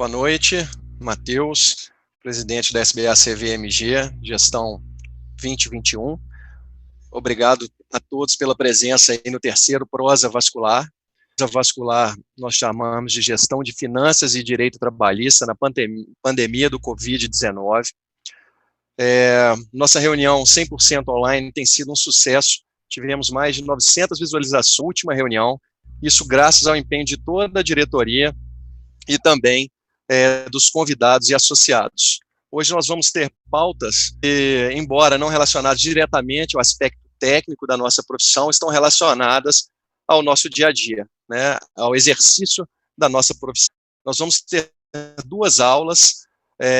Boa noite, Matheus, presidente da SBA-CVMG, gestão 2021. Obrigado a todos pela presença aí no terceiro Prosa Vascular. Prosa Vascular nós chamamos de gestão de finanças e direito trabalhista na pandemia do Covid-19. Nossa reunião 100% online tem sido um sucesso. Tivemos mais de 900 visualizações na última reunião, isso graças ao empenho de toda a diretoria e também dos convidados e associados. Hoje nós vamos ter pautas que, embora não relacionadas diretamente ao aspecto técnico da nossa profissão, estão relacionadas ao nosso dia a dia, né, ao exercício da nossa profissão. Nós vamos ter duas aulas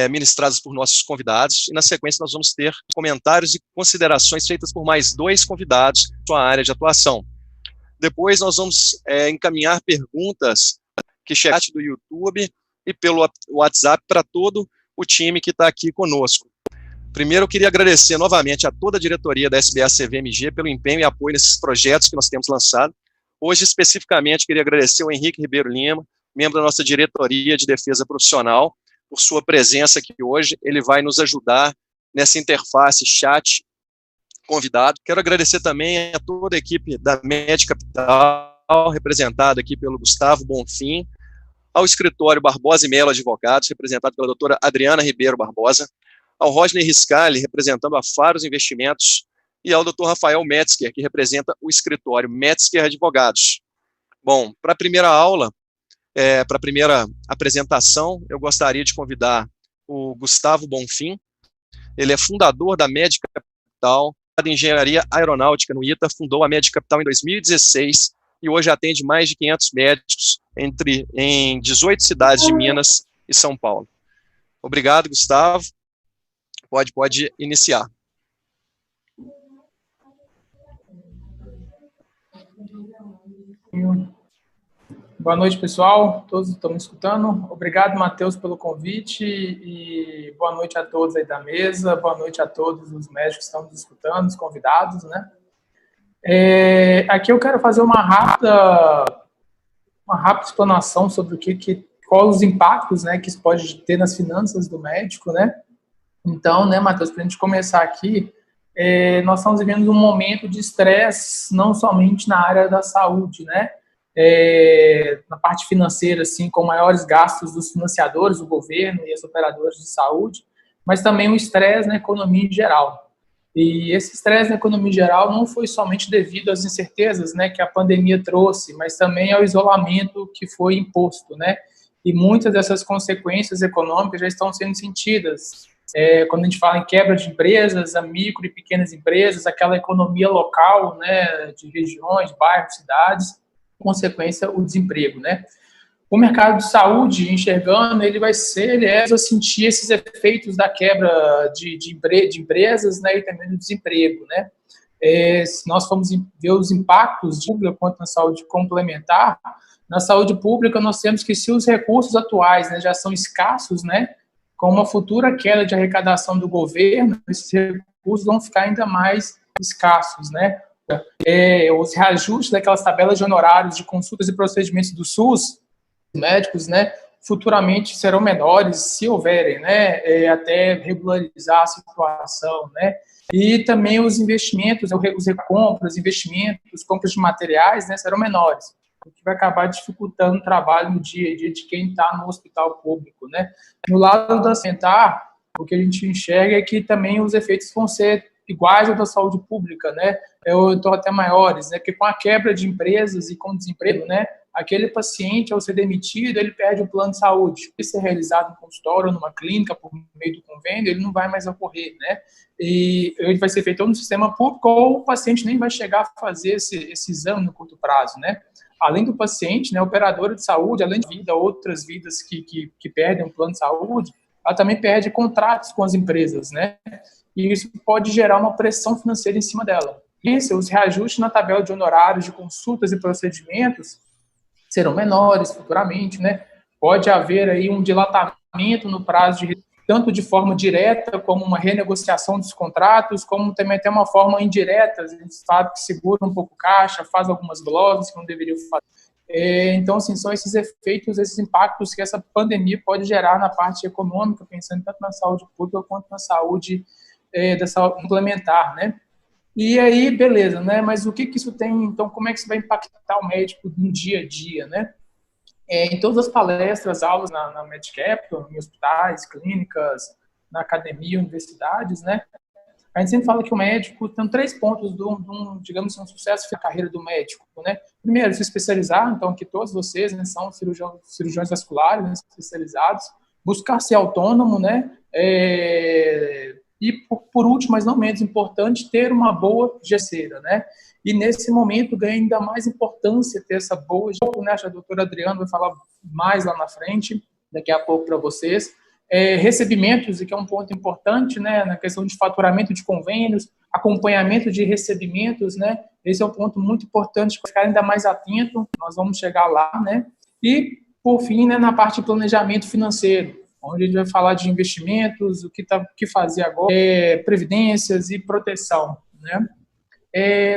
ministradas por nossos convidados, e na sequência nós vamos ter comentários e considerações feitas por mais dois convidados em sua área de atuação. Depois nós vamos encaminhar perguntas que chegam do YouTube e pelo WhatsApp para todo o time que está aqui conosco. Primeiro, eu queria agradecer novamente a toda a diretoria da SBA-CVMG pelo empenho e apoio nesses projetos que nós temos lançado. Hoje, especificamente, queria agradecer ao Henrique Ribeiro Lima, membro da nossa diretoria de defesa profissional, por sua presença aqui hoje. Ele vai nos ajudar nessa interface chat convidado. Quero agradecer também a toda a equipe da Med Capital, representada aqui pelo Gustavo Bonfim, ao escritório Barbosa e Melo Advogados, representado pela doutora Adriana Ribeiro Barbosa, ao Rodney Riscali, representando a Faros Investimentos, e ao doutor Rafael Metzger, que representa o escritório Metzger Advogados. Bom, para a primeira aula, para a primeira apresentação, eu gostaria de convidar o Gustavo Bonfim. Ele é fundador da Med Capital, da Engenharia Aeronáutica no ITA, fundou a Med Capital em 2016, e hoje atende mais de 500 médicos em 18 cidades de Minas e São Paulo. Obrigado, Gustavo. Pode iniciar. Boa noite, pessoal. Todos estão me escutando. Obrigado, Matheus, pelo convite e boa noite a todos aí da mesa. Boa noite a todos os médicos que estão nos escutando, os convidados, né? Aqui eu quero fazer uma rápida explanação sobre quais os impactos, né, que isso pode ter nas finanças do médico, né? Então, né, Matheus, para a gente começar aqui, nós estamos vivendo um momento de estresse, não somente na área da saúde, né? Na parte financeira, assim, com maiores gastos dos financiadores, do governo e as operadoras de saúde, mas também o estresse na economia em geral. E esse estresse na economia em geral não foi somente devido às incertezas, né, que a pandemia trouxe, mas também ao isolamento que foi imposto, né? E muitas dessas consequências econômicas já estão sendo sentidas. Quando a gente fala em quebra de empresas, a micro e pequenas empresas, aquela economia local, né, de regiões, bairros, cidades, consequência, o desemprego, né? O mercado de saúde, enxergando, ele vai sentir esses efeitos da quebra de empresas, né, e também do desemprego, né? Se nós formos ver os impactos de pública quanto na saúde complementar, na saúde pública nós temos que, se os recursos atuais, né, já são escassos, né, com uma futura queda de arrecadação do governo, esses recursos vão ficar ainda mais escassos, né? Os reajustes daquelas tabelas de honorários de consultas e procedimentos do SUS, médicos, né, futuramente serão menores, se houverem, né, até regularizar a situação, né, e também os investimentos, compras de materiais, né, serão menores, o que vai acabar dificultando o trabalho no dia a dia de quem está no hospital público, né. No lado da alimentar, o que a gente enxerga é que também os efeitos vão ser iguais ao da saúde pública, né, ou então até maiores, né, porque com a quebra de empresas e com o desemprego, né, aquele paciente, ao ser demitido, ele perde o plano de saúde. Se é realizado no consultório ou numa clínica, por meio do convênio, ele não vai mais ocorrer, né? E ele vai ser feito no sistema público ou o paciente nem vai chegar a fazer esse exame no curto prazo, né? Além do paciente, né, a operadora de saúde, além de vida, outras vidas que perdem o plano de saúde, ela também perde contratos com as empresas, né? E isso pode gerar uma pressão financeira em cima dela. Os reajustes na tabela de honorários de consultas e procedimentos serão menores futuramente, né? Pode haver aí um dilatamento no prazo tanto de forma direta, como uma renegociação dos contratos, como também até uma forma indireta. A gente sabe que segura um pouco caixa, faz algumas glosas que não deveriam fazer. Então, assim, são esses efeitos, esses impactos que essa pandemia pode gerar na parte econômica, pensando tanto na saúde pública quanto na saúde da saúde complementar, né? E aí, beleza, né? Mas o que isso tem, então, como é que isso vai impactar o médico no dia a dia, né? Em todas as palestras, aulas na MedCapital, em hospitais, clínicas, na academia, universidades, né? A gente sempre fala que o médico tem 3 pontos digamos, um sucesso da carreira do médico, né? Primeiro, se especializar, então, que todos vocês, né, são cirurgiões vasculares, né, especializados, buscar ser autônomo, né? E, por último, mas não menos importante, ter uma boa gesseira, né? E, nesse momento, ganha ainda mais importância ter essa boa gesseira, né? A doutora Adriana vai falar mais lá na frente, daqui a pouco para vocês. Recebimentos, e que é um ponto importante, né, na questão de faturamento de convênios, acompanhamento de recebimentos, né, esse é um ponto muito importante para ficar ainda mais atento, nós vamos chegar lá, né, e, por fim, né, na parte de planejamento financeiro, onde a gente vai falar de investimentos, o que fazer agora, previdências e proteção, né.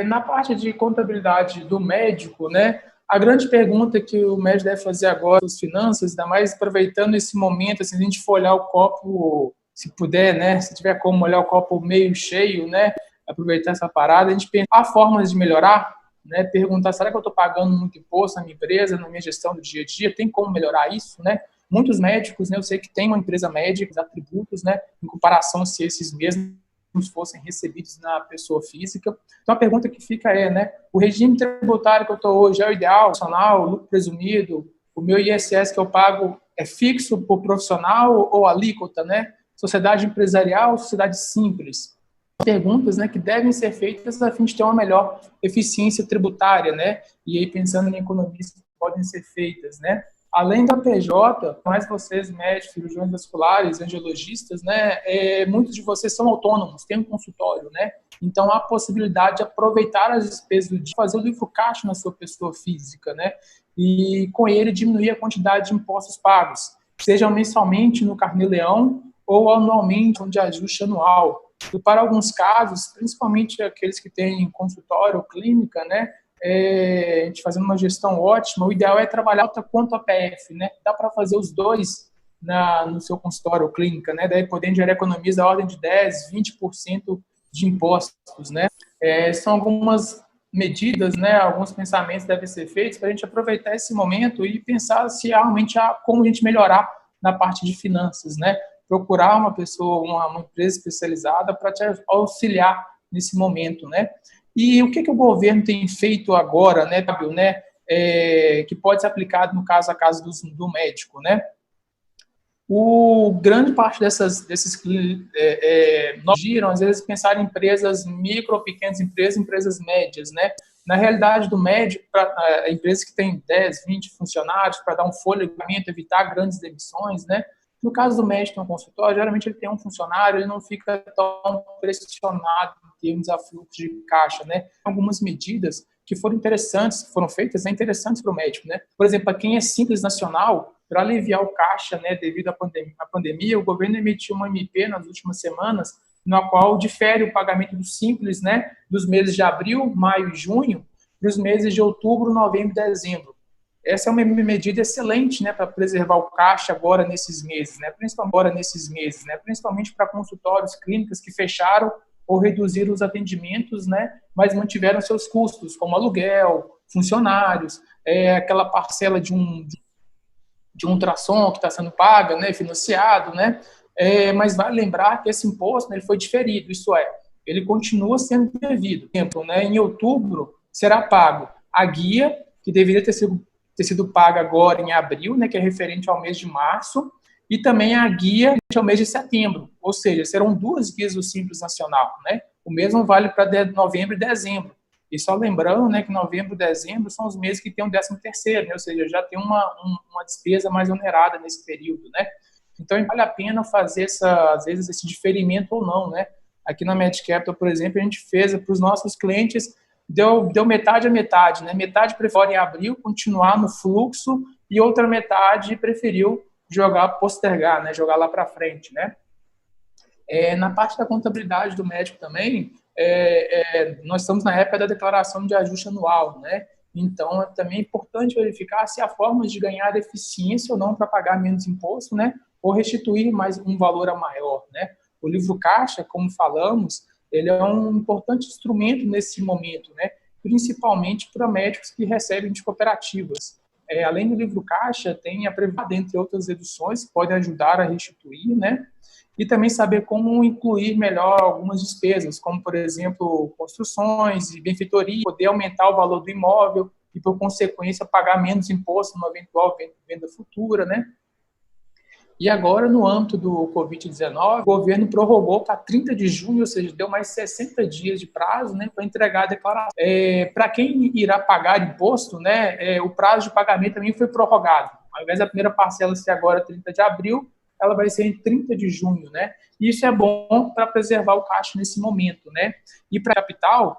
Na parte de contabilidade do médico, né, a grande pergunta que o médico deve fazer agora, as finanças, ainda mais aproveitando esse momento, assim, se a gente for olhar o copo, se puder, né, se tiver como olhar o copo meio cheio, né, aproveitar essa parada, a gente pensa, há formas de melhorar, né, perguntar, será que eu estou pagando muito imposto na minha empresa, na minha gestão do dia a dia, tem como melhorar isso, né? Muitos médicos, né, eu sei que tem uma empresa médica, atributos, né, em comparação se esses mesmos fossem recebidos na pessoa física. Então, a pergunta que fica né, o regime tributário que eu estou hoje é o ideal, profissional, lucro presumido, o meu ISS que eu pago é fixo por profissional ou alíquota, né? Sociedade empresarial ou sociedade simples? Perguntas, né, que devem ser feitas a fim de ter uma melhor eficiência tributária, né? E aí, pensando em economias que podem ser feitas, né? Além da PJ, mais vocês, médicos, cirurgiões vasculares, angiologistas, né, muitos de vocês são autônomos, têm um consultório, né? Então, há a possibilidade de aproveitar as despesas do dia, fazer o livro caixa na sua pessoa física, né? E, com ele, diminuir a quantidade de impostos pagos, seja mensalmente no Carnê-Leão ou anualmente, de ajuste anual. E, para alguns casos, principalmente aqueles que têm consultório ou clínica, né, a gente fazendo uma gestão ótima, o ideal é trabalhar quanto a PF, né? Dá para fazer os dois no seu consultório ou clínica, né? Daí podendo gerar economias da ordem de 10, 20% de impostos, né? São algumas medidas, né? Alguns pensamentos devem ser feitos para a gente aproveitar esse momento e pensar se realmente há como a gente melhorar na parte de finanças, né? Procurar uma pessoa, uma empresa especializada para te auxiliar nesse momento, né? E o que o governo tem feito agora, né, Fábio, né, que pode ser aplicado no caso a caso do médico, né? Grande parte desses nós giram, às vezes, pensar em empresas micro, pequenas empresas médias, né? Na realidade do médico, empresas que têm 10, 20 funcionários, para dar um fôlego, evitar grandes demissões, né? No caso do médico no consultório, geralmente ele tem um funcionário, ele não fica tão pressionado em termos de fluxo de caixa, né? Algumas medidas que foram feitas, interessantes para o médico, né? Por exemplo, para quem é simples nacional, para aliviar o caixa, né, devido à pandemia, o governo emitiu uma MP nas últimas semanas, na qual difere o pagamento do simples, né, dos meses de abril, maio e junho, para os meses de outubro, novembro e dezembro. Essa é uma medida excelente, né, para preservar o caixa agora nesses meses, né, principalmente para consultórios, clínicas que fecharam ou reduziram os atendimentos, né, mas mantiveram seus custos, como aluguel, funcionários, aquela parcela de um ultrassom que está sendo paga, né, financiado, né, mas vale lembrar que esse imposto, né, ele foi diferido, isso é, ele continua sendo devido. Por exemplo, né, em outubro será pago a guia, que deveria ter sido paga agora em abril, né, que é referente ao mês de março, e também a guia ao mês de setembro, ou seja, serão 2 guias do Simples Nacional, né? O mesmo vale para novembro e dezembro. E só lembrando, né, que novembro e dezembro são os meses que tem o 13º, né? Ou seja, já tem uma despesa mais onerada nesse período, né? Então, vale a pena fazer às vezes esse diferimento ou não, né? Aqui na MedCapital, por exemplo, a gente fez para os nossos clientes, deu metade a metade, né? Metade preferiu em abril continuar no fluxo e outra metade preferiu postergar, né? Jogar lá para frente, né? Na parte da contabilidade do médico também, nós estamos na época da declaração de ajuste anual, né? Então, também é importante verificar se há formas de ganhar eficiência ou não para pagar menos imposto, né? Ou restituir mais um valor a maior, né? O livro caixa, como falamos, ele é um importante instrumento nesse momento, né? Principalmente para médicos que recebem de cooperativas. Além do livro caixa, tem a Previda, entre outras deduções, que podem ajudar a restituir, né? E também saber como incluir melhor algumas despesas, como, por exemplo, construções e benfeitoria, poder aumentar o valor do imóvel e, por consequência, pagar menos imposto numa eventual venda futura, né? E agora, no âmbito do Covid-19, o governo prorrogou para 30 de junho, ou seja, deu mais 60 dias de prazo, né, para entregar a declaração. Para quem irá pagar imposto, né, o prazo de pagamento também foi prorrogado. Ao invés da primeira parcela ser agora 30 de abril, ela vai ser em 30 de junho, né? E isso é bom para preservar o caixa nesse momento, né? E para capital,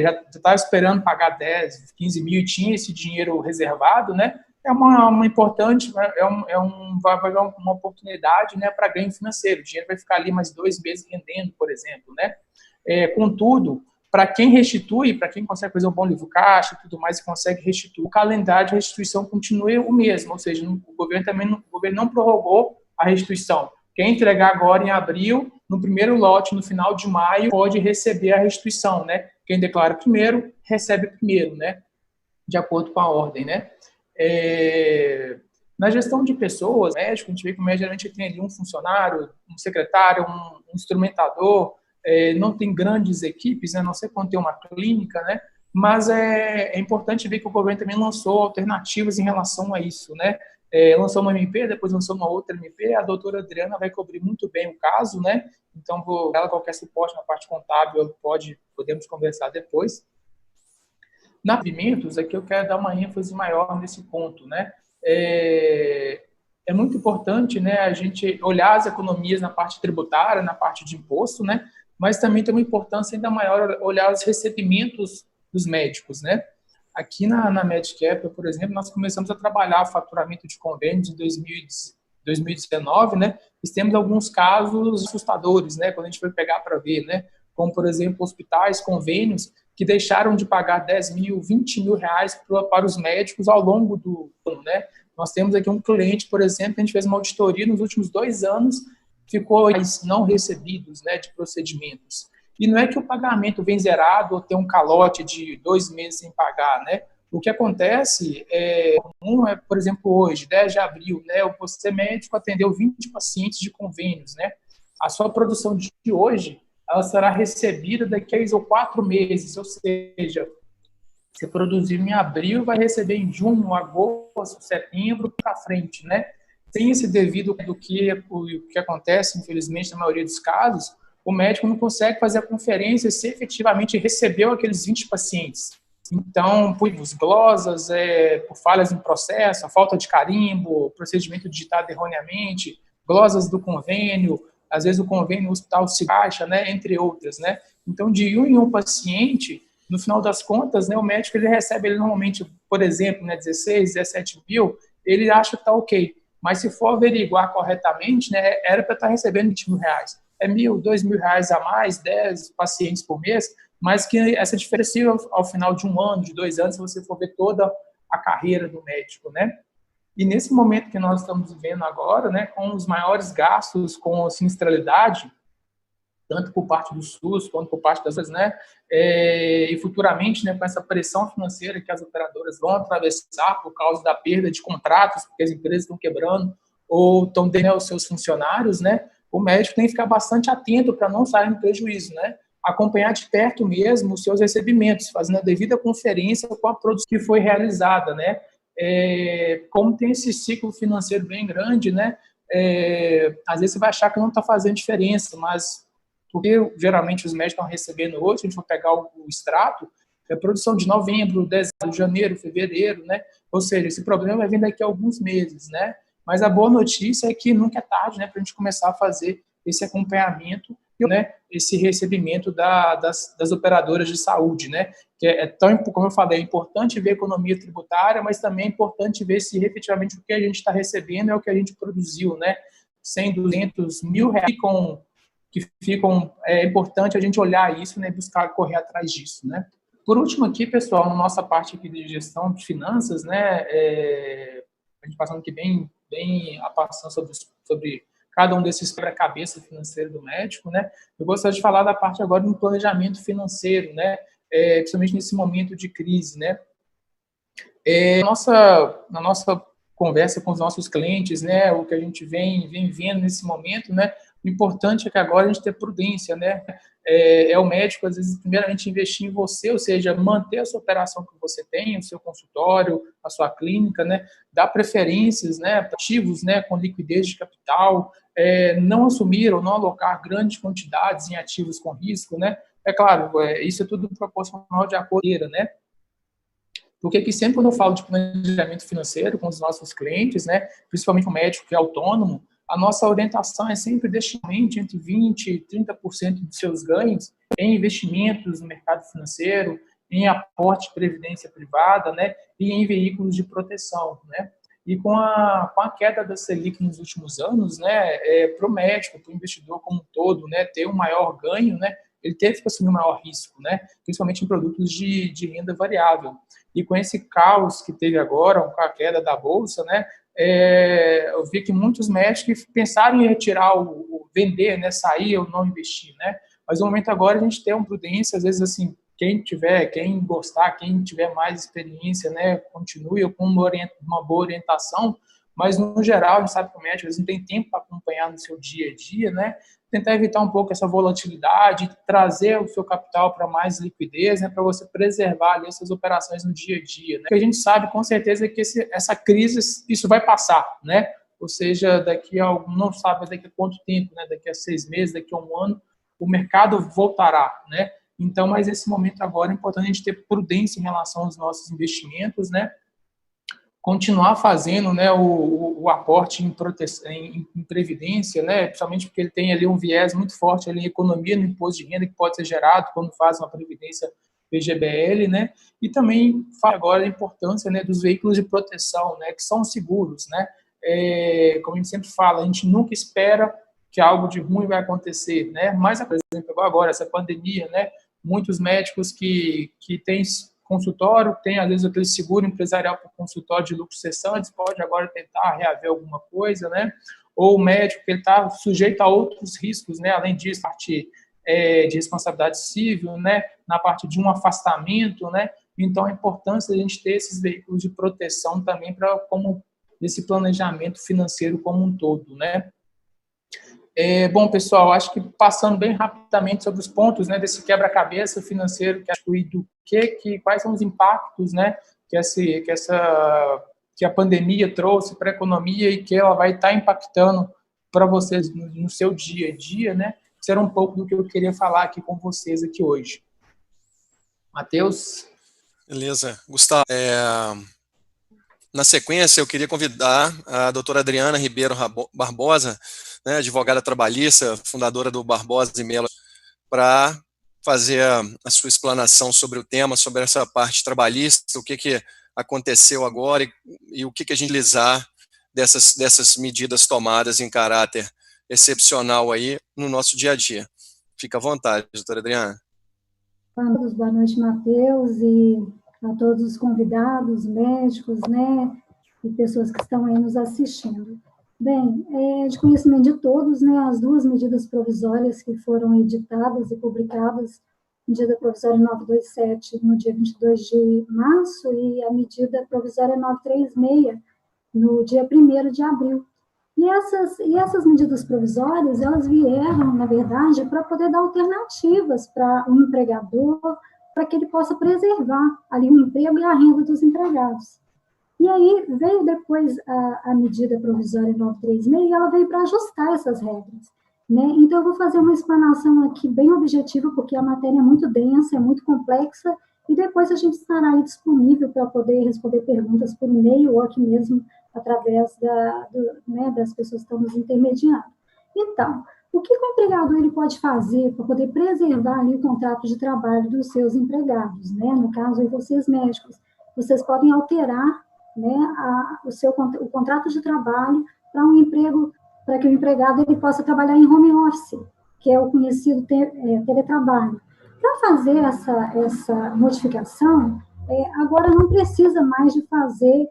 já estava esperando pagar 10, 15 mil e tinha esse dinheiro reservado, né? É uma importante, vai haver uma oportunidade, né, para ganho financeiro. O dinheiro vai ficar ali mais 2 meses rendendo, por exemplo, né? Contudo, para quem restitui, para quem consegue fazer um bom livro caixa e tudo mais, e consegue restituir, o calendário de restituição continua o mesmo, ou seja, o governo não prorrogou a restituição. Quem entregar agora em abril, no primeiro lote, no final de maio, pode receber a restituição, né? Quem declara primeiro, recebe primeiro, né? De acordo com a ordem, né? Na gestão de pessoas, médico, a gente vê que o médico geralmente tem ali um funcionário, um secretário, um instrumentador, não tem grandes equipes, né, a não ser quando tem uma clínica, né, mas é importante ver que o governo também lançou alternativas em relação a isso, né, lançou uma MP, depois lançou uma outra MP, a doutora Adriana vai cobrir muito bem o caso, né, então, ela qualquer suporte na parte contábil, podemos conversar depois. Na Pimentos, aqui eu quero dar uma ênfase maior nesse ponto, né? É muito importante, né, a gente olhar as economias na parte tributária, na parte de imposto, né? Mas também tem uma importância ainda maior olhar os recebimentos dos médicos, né? Aqui na Medcap, por exemplo, nós começamos a trabalhar o faturamento de convênios em 2019, né? E temos alguns casos assustadores, né? Quando a gente foi pegar para ver, né? Como, por exemplo, hospitais, convênios que deixaram de pagar 10 mil, 20 mil reais para os médicos ao longo do ano, né? Nós temos aqui um cliente, por exemplo, a gente fez uma auditoria nos últimos 2 anos, ficou não recebidos, né, de procedimentos. E não é que o pagamento vem zerado ou tem um calote de 2 meses sem pagar, né? O que acontece por exemplo, hoje, 10 de abril, né, você médico atendeu 20 pacientes de convênios, né? A sua produção de hoje, ela será recebida daqui a 3 ou 4 meses, ou seja, você produziu em abril, vai receber em junho, agosto, setembro, para frente, né? Sem esse devido do que acontece, infelizmente, na maioria dos casos, o médico não consegue fazer a conferência se efetivamente recebeu aqueles 20 pacientes. Então, por glosas, por falhas no processo, a falta de carimbo, procedimento digitado erroneamente, glosas do convênio, às vezes o convênio o hospital se baixa, né, entre outras, né? Então, de um em um paciente, no final das contas, né, o médico ele recebe normalmente, por exemplo, né, 16, 17 mil, ele acha que está ok. Mas se for averiguar corretamente, né, era para estar recebendo 20 mil reais. É 1.000, 2 mil reais a mais, 10 pacientes por mês, mas que essa diferença ao final de 1 ano, de 2 anos, se você for ver toda a carreira do médico, né? E nesse momento que nós estamos vivendo agora, né, com os maiores gastos com sinistralidade, tanto por parte do SUS quanto por parte das outras, né, e futuramente, né, com essa pressão financeira que as operadoras vão atravessar por causa da perda de contratos, porque as empresas estão quebrando ou estão dando os seus funcionários, né, o médico tem que ficar bastante atento para não sair no prejuízo, né, acompanhar de perto mesmo os seus recebimentos, fazendo a devida conferência com a produção que foi realizada, né, como tem esse ciclo financeiro bem grande, né, às vezes você vai achar que não está fazendo diferença, mas porque geralmente os médicos estão recebendo hoje, se a gente for pegar o extrato, é produção de novembro, dezembro, janeiro, fevereiro, né? Ou seja, esse problema vai vir daqui a alguns meses, né? Mas a boa notícia é que nunca é tarde, né, para a gente começar a fazer esse acompanhamento, né, esse recebimento das operadoras de saúde, né? Que tão, como eu falei, é importante ver a economia tributária, mas também é importante ver se efetivamente o que a gente está recebendo é o que a gente produziu, né? 100, 200 mil reais é importante a gente olhar isso, né, buscar correr atrás disso, né? Por último aqui, pessoal, na nossa parte aqui de gestão de finanças, né, a gente passando aqui bem a passando sobre cada um desses quebra-cabeça financeiro do médico, né, eu gostaria de falar da parte agora do planejamento financeiro, né, principalmente nesse momento de crise, né. Na nossa conversa com os nossos clientes, né, o que a gente vem vendo nesse momento, né, o importante é que agora a gente tenha prudência, né, o médico, às vezes, primeiramente investir em você, ou seja, manter a sua operação que você tem, o seu consultório, a sua clínica, né, dar preferências, né, ativos, né, com liquidez de capital, não assumir ou não alocar grandes quantidades em ativos com risco, né, é claro, isso é tudo proporcional de acordo, né, porque que sempre quando eu falo de planejamento financeiro com os nossos clientes, né, principalmente o médico que é autônomo, a nossa orientação é sempre deixar entre 20% e 30% dos seus ganhos em investimentos no mercado financeiro, em aporte de previdência privada, né, e em veículos de proteção, né. E com a queda da Selic nos últimos anos, né, para o médico, para o investidor como um todo, né, ter um maior ganho, né, ele teve que assumir um maior risco, né, principalmente em produtos de renda variável. E com esse caos que teve agora, com a queda da Bolsa, né, eu vi que muitos médicos pensaram em retirar, vender, né, sair ou não investir, né, mas no momento agora a gente tem uma prudência, às vezes assim, quem gostar, quem tiver mais experiência, né, continue com uma boa orientação, mas no geral a gente sabe que o médico às vezes não tem tempo para acompanhar no seu dia a dia, né, tentar evitar um pouco essa volatilidade, trazer o seu capital para mais liquidez, né, para você preservar ali essas operações no dia a dia, né? Porque a gente sabe com certeza que essa crise, isso vai passar, né? Ou seja, não sabe daqui a quanto tempo, né? Daqui a 6 meses, daqui a um ano, o mercado voltará, né? Então, mas esse momento agora é importante a gente ter prudência em relação aos nossos investimentos, né? Continuar fazendo, né, o aporte em previdência, né, principalmente porque ele tem ali um viés muito forte ali em economia no imposto de renda que pode ser gerado quando faz uma previdência PGBL, né, e também fala agora a importância, né, dos veículos de proteção, né, que são seguros, né, como a gente sempre fala, a gente nunca espera que algo de ruim vai acontecer, né, mas, por exemplo, agora, essa pandemia, né, muitos médicos que têm consultório, tem às vezes aquele seguro empresarial para o consultório de lucro cessante, pode agora tentar reaver alguma coisa, né? Ou o médico que ele está sujeito a outros riscos, né? Além disso, parte de responsabilidade civil, né? Na parte de um afastamento, né? Então, a importância de a gente ter esses veículos de proteção também para como esse planejamento financeiro como um todo, né? Bom, pessoal, acho que passando bem rapidamente sobre os pontos, né, desse quebra-cabeça financeiro quais são os impactos, né, que a pandemia trouxe para a economia e que ela vai estar impactando para vocês no seu dia a dia, né? Isso era um pouco do que eu queria falar aqui com vocês aqui hoje. Matheus? Beleza. Gustavo, na sequência, eu queria convidar a doutora Adriana Ribeiro Barbosa, né, advogada trabalhista, fundadora do Barbosa e Melo, para fazer a sua explanação sobre o tema, sobre essa parte trabalhista, o que aconteceu agora e o que a gente utilizar dessas medidas tomadas em caráter excepcional aí no nosso dia a dia. Fica à vontade, doutora Adriana. Boa noite, Matheus, e a todos os convidados, médicos, né, e pessoas que estão aí nos assistindo. Bem, de conhecimento de todos, né, as duas medidas provisórias que foram editadas e publicadas, medida provisória 927 no dia 22 de março e a medida provisória 936 no dia 1º de abril. E essas medidas provisórias, elas vieram, na verdade, para poder dar alternativas para o empregador, para que ele possa preservar ali o emprego e a renda dos empregados. E aí veio depois a medida provisória 936 e ela veio para ajustar essas regras, né? Então, eu vou fazer uma explanação aqui bem objetiva, porque a matéria é muito densa, é muito complexa, e depois a gente estará aí disponível para poder responder perguntas por e-mail ou aqui mesmo através das pessoas que estão nos intermediando. Então, o que o empregador ele pode fazer para poder preservar ali o contrato de trabalho dos seus empregados, né? No caso aí, vocês médicos, vocês podem alterar, né, o contrato de trabalho para um emprego, para que o empregado ele possa trabalhar em home office, que é o conhecido teletrabalho. Para fazer essa modificação, agora não precisa mais de fazer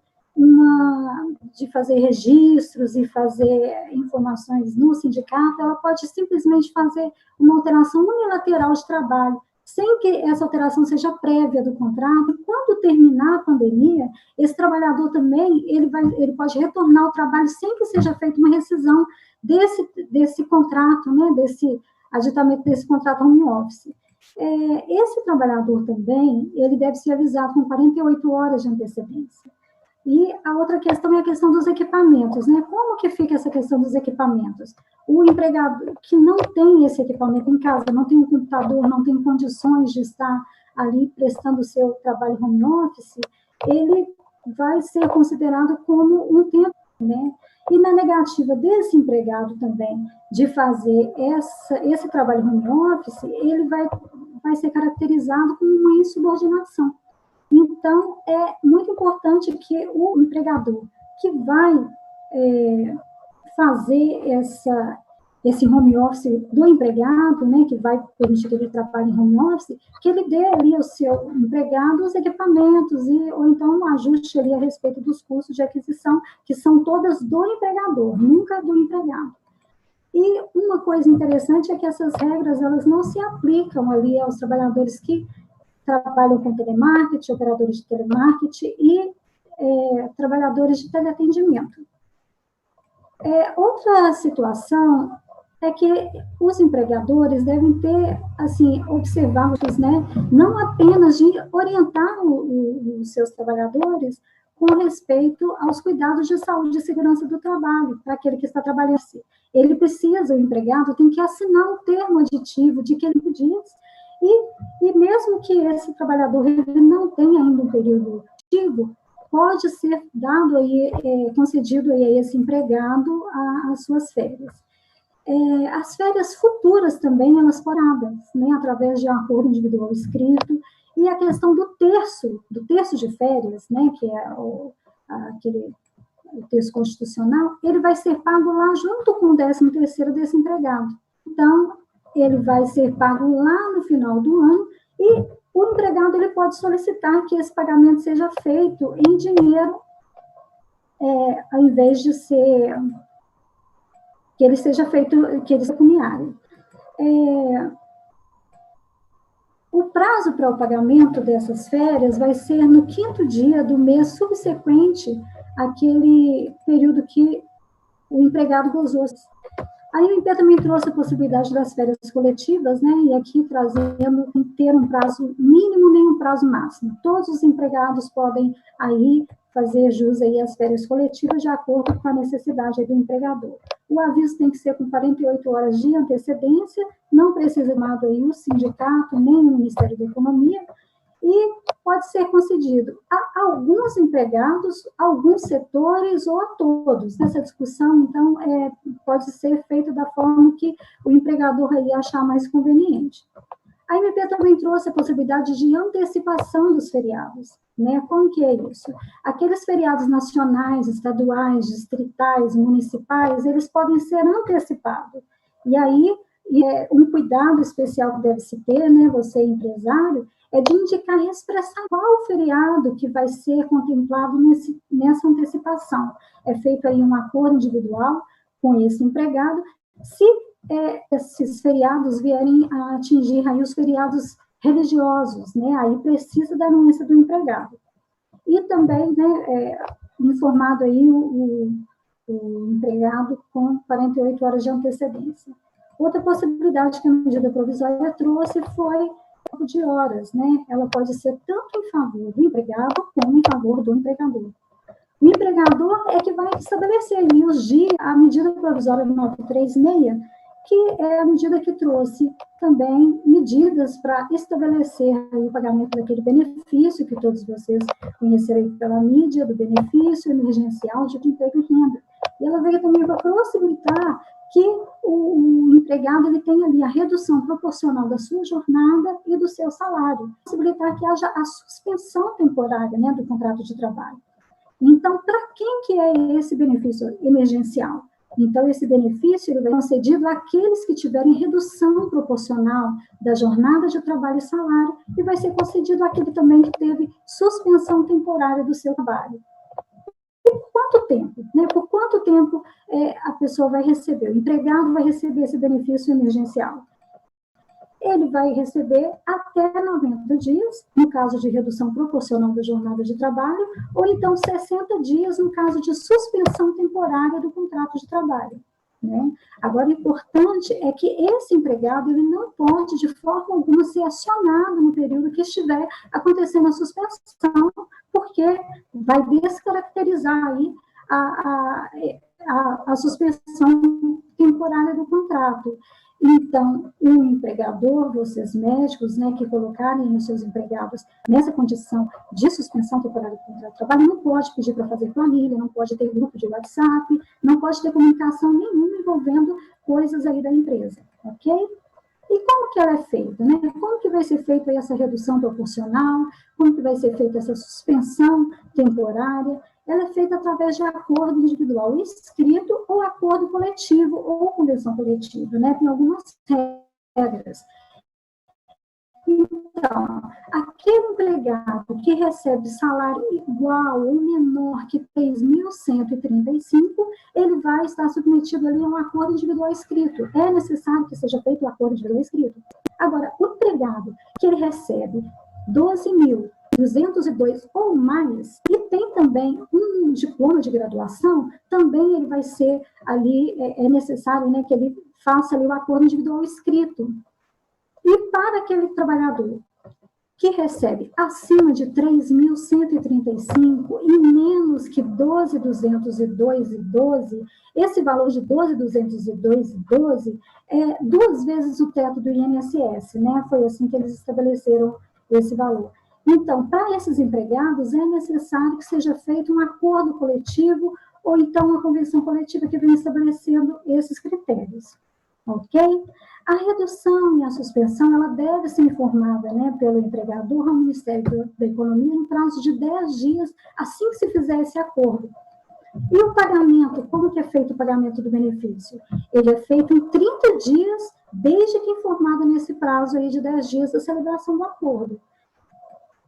registros e fazer informações no sindicato, ela pode simplesmente fazer uma alteração unilateral de trabalho, sem que essa alteração seja prévia do contrato. E quando terminar a pandemia, esse trabalhador também ele pode retornar ao trabalho sem que seja feita uma rescisão desse contrato, né, desse aditamento desse contrato home office. Esse trabalhador também, ele deve ser avisado com 48 horas de antecedência. E a outra questão é a questão dos equipamentos, né? Como que fica essa questão dos equipamentos? O empregado que não tem esse equipamento em casa, não tem um computador, não tem condições de estar ali prestando o seu trabalho home office, ele vai ser considerado como um tempo, né? E na negativa desse empregado também de fazer esse trabalho home office, ele vai ser caracterizado como uma insubordinação. Então, é muito importante que o empregador que vai fazer esse home office do empregado, né, que vai permitir que ele trabalhe em home office, que ele dê ali ao seu empregado os equipamentos, ou então um ajuste ali a respeito dos custos de aquisição, que são todas do empregador, nunca do empregado. E uma coisa interessante é que essas regras, elas não se aplicam ali aos trabalhadores que trabalham com telemarketing, operadores de telemarketing e trabalhadores de teleatendimento. Outra situação é que os empregadores devem ter, assim, observados, né, não apenas de orientar os seus trabalhadores com respeito aos cuidados de saúde e segurança do trabalho, para aquele que está trabalhando. Ele precisa, o empregado tem que assinar um termo aditivo de que ele diz. E mesmo que esse trabalhador ele não tenha ainda um período ativo, pode ser dado aí, concedido aí a esse empregado as suas férias. As férias futuras também, elas foram dadas, né, através de um acordo individual escrito, e a questão do terço de férias, né, que é o terço constitucional, ele vai ser pago lá junto com o 13º desse empregado. Então, ele vai ser pago lá no final do ano e o empregado ele pode solicitar que esse pagamento seja feito em dinheiro, ao invés de ser que ele seja feito, que ele seja pecuniário. O prazo para o pagamento dessas férias vai ser no 5º dia do mês subsequente àquele período que o empregado gozou. A ANP também trouxe a possibilidade das férias coletivas, né, e aqui trazendo ter um prazo mínimo nem um prazo máximo. Todos os empregados podem aí fazer jus aí às férias coletivas de acordo com a necessidade do empregador. O aviso tem que ser com 48 horas de antecedência, não precisa chamado aí o sindicato, nem o Ministério da Economia, e pode ser concedido a alguns empregados, a alguns setores ou a todos. Essa discussão, então, pode ser feita da forma que o empregador aí achar mais conveniente. A ANP também trouxe a possibilidade de antecipação dos feriados, né? Como que é isso? Aqueles feriados nacionais, estaduais, distritais, municipais, eles podem ser antecipados. E aí, um cuidado especial que deve se ter, né, você empresário, é de indicar e expressar qual feriado que vai ser contemplado nessa antecipação. É feito aí um acordo individual com esse empregado. Se esses feriados vierem a atingir aí os feriados religiosos, né, aí precisa da anuência do empregado. E também, né, informado aí o empregado com 48 horas de antecedência. Outra possibilidade que a medida provisória trouxe foi de horas, né? Ela pode ser tanto em favor do empregado como em favor do empregador. O empregador é que vai estabelecer ali os dias, a medida provisória 936, que é a medida que trouxe também medidas para estabelecer aí o pagamento daquele benefício que todos vocês conheceram pela mídia, do benefício emergencial de emprego e renda. E ela veio também para possibilitar que o empregado ele tenha ali a redução proporcional da sua jornada e do seu salário, possibilitar que haja a suspensão temporária, né, do contrato de trabalho. Então, para quem que é esse benefício emergencial? Então, esse benefício ele vai ser concedido àqueles que tiverem redução proporcional da jornada de trabalho e salário, e vai ser concedido àquele também que teve suspensão temporária do seu trabalho. Por quanto tempo? Né? Por quanto tempo a pessoa vai receber? O empregado vai receber esse benefício emergencial? Ele vai receber até 90 dias, no caso de redução proporcional da jornada de trabalho, ou então 60 dias, no caso de suspensão temporária do contrato de trabalho. Né? Agora, o importante é que esse empregado ele não pode, de forma alguma, ser acionado no período que estiver acontecendo a suspensão, porque vai descaracterizar aí a suspensão temporária do contrato. Então, o empregador, vocês médicos, né, que colocarem os seus empregados nessa condição de suspensão temporária do contrato de trabalho, não pode pedir para fazer planilha, não pode ter grupo de WhatsApp, não pode ter comunicação nenhuma envolvendo coisas aí da empresa, ok? E como que ela é feita, né? Como que vai ser feita essa redução proporcional? Como que vai ser feita essa suspensão temporária? Ela é feita através de acordo individual escrito ou acordo coletivo ou convenção coletiva, né? Tem algumas regras. Então, aquele empregado que recebe salário igual ou menor que 3.135, ele vai estar submetido ali a um acordo individual escrito. É necessário que seja feito o acordo individual escrito. Agora, o empregado que ele recebe 12.202 ou mais, e tem também um diploma de graduação, também ele vai ser ali, é necessário, né, que ele faça ali o acordo individual escrito. E para aquele trabalhador que recebe acima de 3.135 e menos que 12.202,12, esse valor de 12.202,12 é 2 vezes o teto do INSS, né? Foi assim que eles estabeleceram esse valor. Então, para esses empregados, é necessário que seja feito um acordo coletivo ou então uma convenção coletiva que venha estabelecendo esses critérios. Ok? A redução e a suspensão, ela deve ser informada, né, pelo empregador ao Ministério da Economia no prazo de 10 dias, assim que se fizer esse acordo. E o pagamento, como que é feito o pagamento do benefício? Ele é feito em 30 dias, desde que informado nesse prazo aí de 10 dias da celebração do acordo.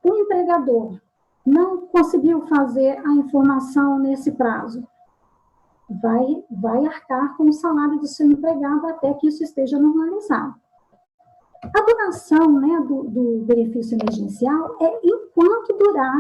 O empregador não conseguiu fazer a informação nesse prazo, vai arcar com o salário do seu empregado até que isso esteja normalizado. A duração, né, do benefício emergencial é enquanto durar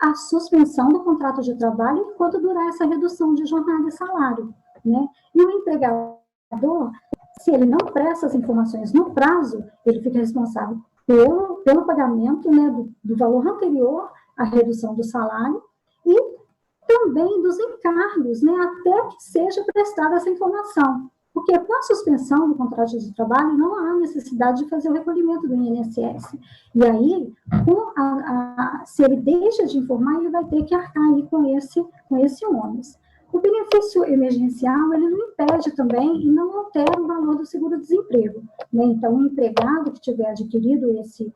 a suspensão do contrato de trabalho, enquanto durar essa redução de jornada e salário, né? E o empregador, se ele não presta as informações no prazo, ele fica responsável pelo pagamento, né, do valor anterior à redução do salário e também dos encargos, né, até que seja prestada essa informação. Porque com a suspensão do contrato de trabalho, não há necessidade de fazer o recolhimento do INSS. E aí, se ele deixa de informar, ele vai ter que arcar aí com esse ônus. O benefício emergencial, ele não impede também e não altera o valor do seguro-desemprego, né? Então, o empregado que tiver adquirido esse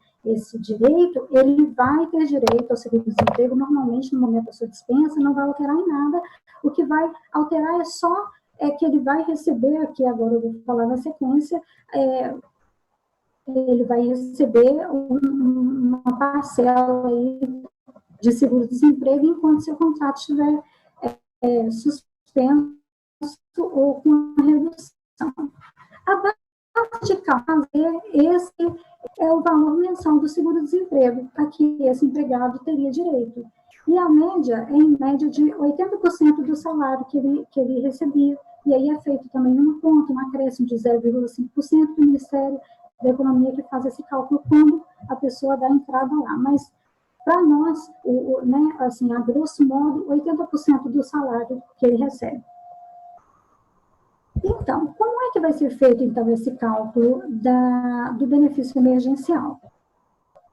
direito, ele vai ter direito ao seguro-desemprego, normalmente no momento da sua dispensa, não vai alterar em nada. O que vai alterar é só que ele vai receber, aqui agora eu vou falar na sequência, ele vai receber uma parcela aí de seguro-desemprego enquanto seu contrato estiver suspenso ou com uma redução. A base de cálculo, esse é o valor mensal do seguro-desemprego a que esse empregado teria direito. E a média é em média de 80% do salário que ele recebia. E aí é feito também uma conta, um acréscimo de 0,5% do Ministério da Economia que faz esse cálculo quando a pessoa dá entrada lá. Mas, para nós, né, assim, a grosso modo, 80% do salário que ele recebe. Então, como é que vai ser feito, então, esse cálculo do benefício emergencial?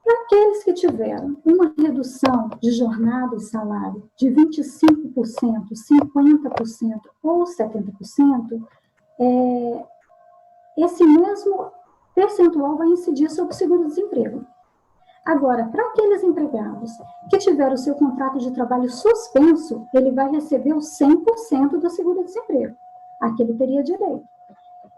Para aqueles que tiveram uma redução de jornada e salário de 25%, 50% ou 70%, esse mesmo percentual vai incidir sobre o seguro-desemprego. Agora, para aqueles empregados que tiveram o seu contrato de trabalho suspenso, ele vai receber o 100% do seguro-desemprego. aquele teria direito.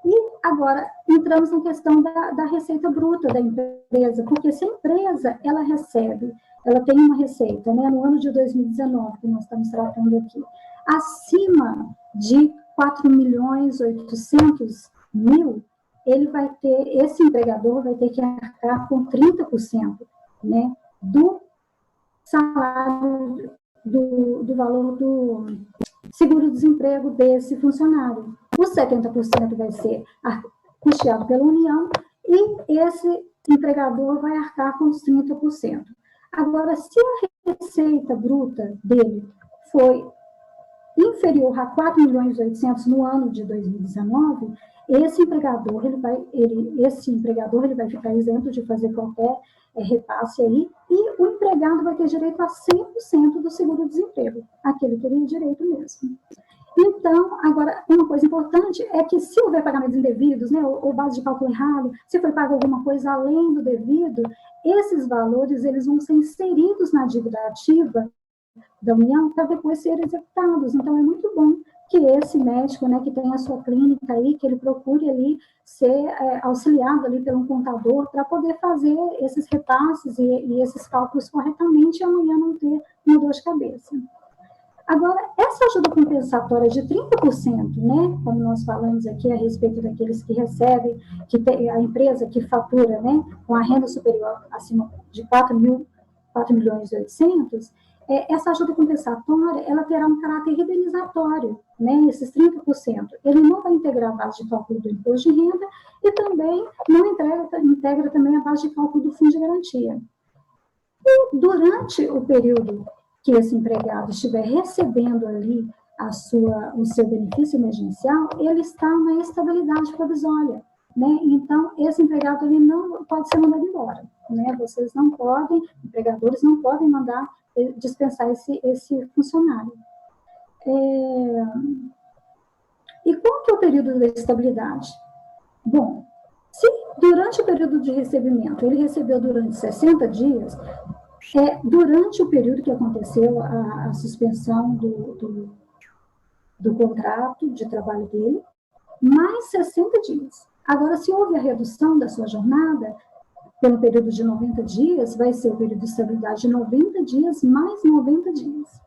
E agora, entramos na questão da receita bruta da empresa, porque se a empresa, ela recebe, ela tem uma receita, né, no ano de 2019, que nós estamos tratando aqui, acima de 4.800.000, ele vai ter, esse empregador vai ter que arcar com 30%, né, do salário, do valor do seguro-desemprego desse funcionário. Os 70% vai ser custeado pela União e esse empregador vai arcar com os 30%. Agora, se a receita bruta dele foi inferior a 4.800.000 no ano de 2019, esse empregador ele vai ficar isento de fazer qualquer repasse aí, e o empregado vai ter direito a 100% do seguro-desemprego, aquele que teria direito mesmo. Então, agora, uma coisa importante é que se houver pagamentos indevidos, né, ou base de cálculo errado, se foi pago alguma coisa além do devido, esses valores eles vão ser inseridos na dívida ativa da União para depois serem executados. Então, é muito bom que esse médico, né, que tem a sua clínica aí, que ele procure ali ser auxiliado ali pelo contador para poder fazer esses repasses e esses cálculos corretamente e amanhã não ter uma dor de cabeça. Agora, essa ajuda compensatória de 30%, né, como nós falamos aqui a respeito daqueles que recebem, que tem, a empresa que fatura, né, com a renda superior acima de 4.800.000, essa ajuda compensatória, ela terá um caráter indenizatório, né, esses 30%. Ele não vai integrar a base de cálculo do imposto de renda e também não integra também a base de cálculo do fundo de garantia. E durante o período que esse empregado estiver recebendo ali o seu benefício emergencial, ele está na estabilidade provisória, né? Então, esse empregado ele não pode ser mandado embora, né? Vocês não podem, empregadores não podem dispensar esse funcionário. E qual que é o período da estabilidade? Bom, se durante o período de recebimento ele recebeu durante 60 dias, durante o período que aconteceu a suspensão do contrato de trabalho dele, mais 60 dias. Agora, se houve a redução da sua jornada, pelo período de 90 dias, vai ser o período de estabilidade de 90 dias mais 90 dias.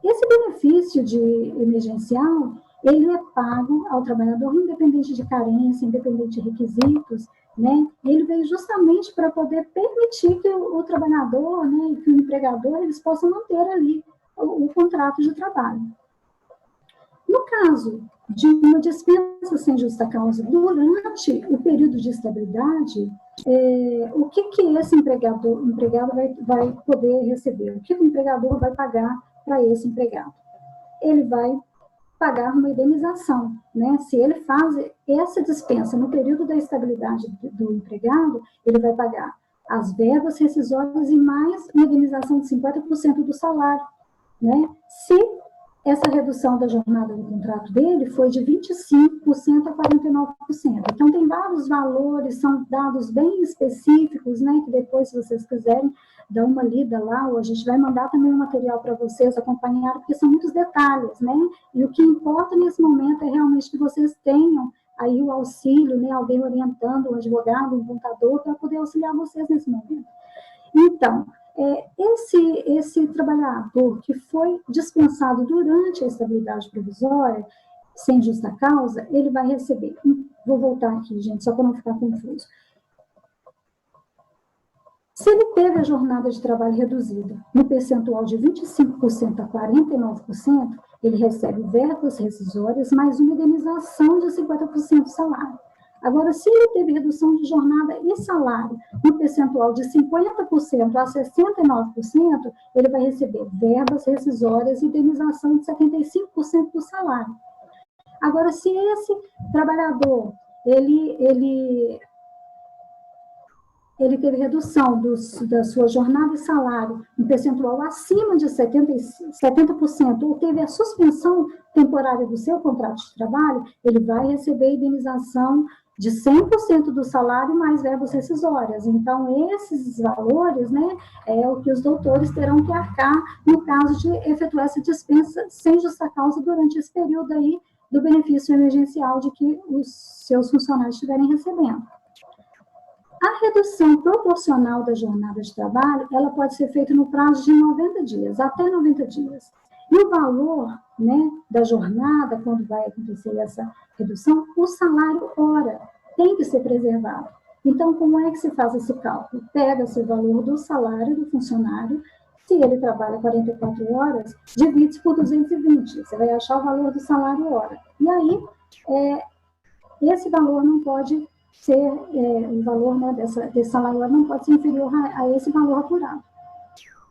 Esse benefício de emergencial, ele é pago ao trabalhador independente de carência, independente de requisitos, né? E ele veio justamente para poder permitir que o trabalhador, né, e que o empregador, eles possam manter ali o contrato de trabalho. No caso de uma dispensa sem justa causa durante o período de estabilidade, o que esse empregado vai poder receber? O que o empregador vai pagar para esse empregado? Ele vai pagar uma indenização, né? Se ele faz essa dispensa no período da estabilidade do empregado, ele vai pagar as verbas rescisórias e mais uma indenização de 50% do salário, né? Se essa redução da jornada do contrato dele foi de 25% a 49%. Então, tem vários valores, são dados bem específicos, né, que depois, se vocês quiserem dar uma lida lá, ou a gente vai mandar também um material para vocês acompanhar, porque são muitos detalhes, né, e o que importa nesse momento é realmente que vocês tenham aí o auxílio, né, alguém orientando, um advogado, um contador, para poder auxiliar vocês nesse momento. Então, esse trabalhador que foi dispensado durante a estabilidade provisória, sem justa causa, ele vai receber, vou voltar aqui, gente, só para não ficar confuso. Se ele teve a jornada de trabalho reduzida no percentual de 25% a 49%, ele recebe verbas rescisórias mais uma indenização de 50% do salário. Agora, se ele teve redução de jornada e salário no percentual de 50% a 69%, ele vai receber verbas rescisórias e indenização de 75% do salário. Agora, se esse trabalhador, ele ele teve redução da sua jornada e salário em percentual acima de 70%, ou teve a suspensão temporária do seu contrato de trabalho, ele vai receber indenização de 100% do salário mais verbas rescisórias. Então, esses valores, né, é o que os doutores terão que arcar no caso de efetuar essa dispensa sem justa causa durante esse período aí do benefício emergencial de que os seus funcionários estiverem recebendo. A redução proporcional da jornada de trabalho, ela pode ser feita no prazo de 90 dias, até 90 dias. E o valor, né, da jornada, quando vai acontecer essa redução, o salário hora tem que ser preservado. Então, como é que se faz esse cálculo? Pega-se o valor do salário do funcionário, se ele trabalha 44 horas, divide por 220, você vai achar o valor do salário hora. E aí, esse valor não pode ser, o valor, né, desse salário hora não pode ser inferior a esse valor apurado.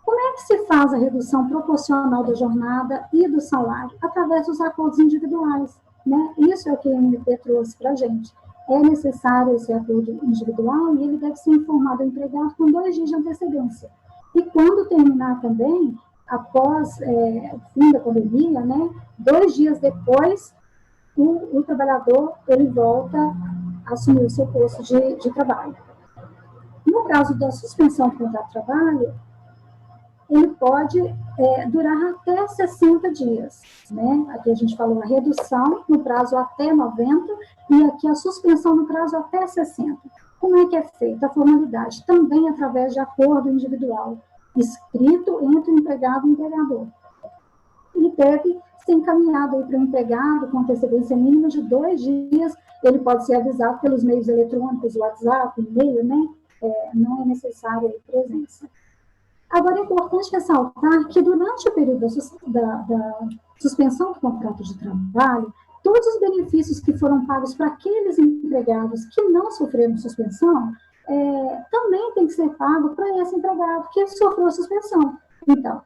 Como é que se faz a redução proporcional da jornada e do salário? Através dos acordos individuais, né? Isso é o que a MP trouxe para a gente. É necessário esse acordo individual e ele deve ser informado ao empregado com 2 dias de antecedência. E quando terminar também, após o fim da pandemia, né, 2 dias depois, o trabalhador ele volta a assumir o seu posto de trabalho. No caso da suspensão do contrato de trabalho, ele pode durar até 60 dias, né? Aqui a gente falou a redução no prazo até 90 e aqui a suspensão no prazo até 60. Como é que é feita a formalidade? Também através de acordo individual, escrito entre o empregado e o empregador. E deve ser encaminhado para o empregado com antecedência mínima de 2 dias. Ele pode ser avisado pelos meios eletrônicos, WhatsApp, e-mail, né? Não é necessário a presença. Agora, é importante ressaltar que durante o período da suspensão do contrato de trabalho, todos os benefícios que foram pagos para aqueles empregados que não sofreram suspensão, também tem que ser pago para esse empregado que sofreu a suspensão. Então,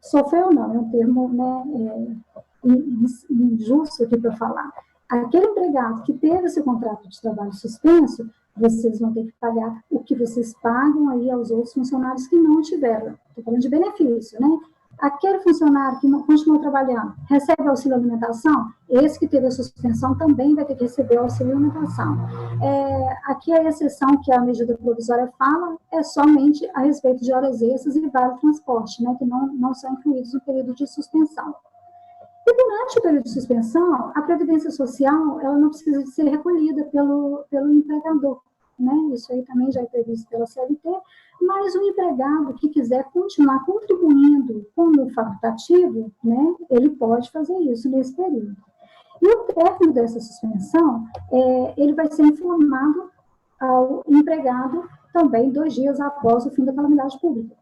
sofreu não, é um termo, né, injusto aqui para falar. Aquele empregado que teve esse contrato de trabalho suspenso, vocês vão ter que pagar o que vocês pagam aí aos outros funcionários que não tiveram. Estou falando de benefício, né? Aquele funcionário que não continuou trabalhando, recebe auxílio alimentação, esse que teve a suspensão também vai ter que receber auxílio alimentação. Aqui a exceção que a medida provisória fala é somente a respeito de horas extras e vale transporte, né, que não são incluídos no período de suspensão. E durante o período de suspensão, a Previdência Social ela não precisa ser recolhida pelo empregador, né? Isso aí também já é previsto pela CLT, mas o empregado que quiser continuar contribuindo como facultativo, né, ele pode fazer isso nesse período. E o término dessa suspensão, ele vai ser informado ao empregado também 2 dias após o fim da calamidade pública.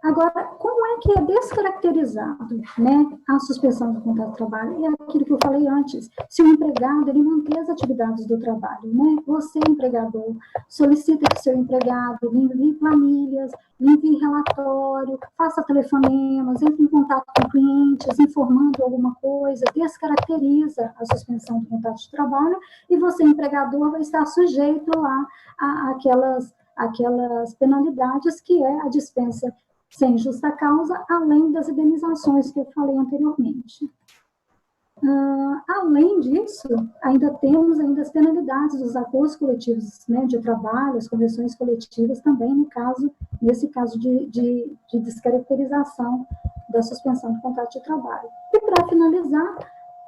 Agora, como é que é descaracterizado, né, a suspensão do contrato de trabalho? É aquilo que eu falei antes. Se o empregado ele manter as atividades do trabalho, né, você, empregador, solicita que seu empregado envie planilhas, envie relatório, faça telefonemas, entre em contato com clientes, informando alguma coisa, descaracteriza a suspensão do contrato de trabalho e você, empregador, vai estar sujeito lá a aquelas penalidades que é a dispensa sem justa causa, além das indenizações que eu falei anteriormente. Além disso, ainda temos as penalidades dos acordos coletivos, né, de trabalho, as convenções coletivas também, nesse caso de descaracterização da suspensão do contrato de trabalho. E para finalizar,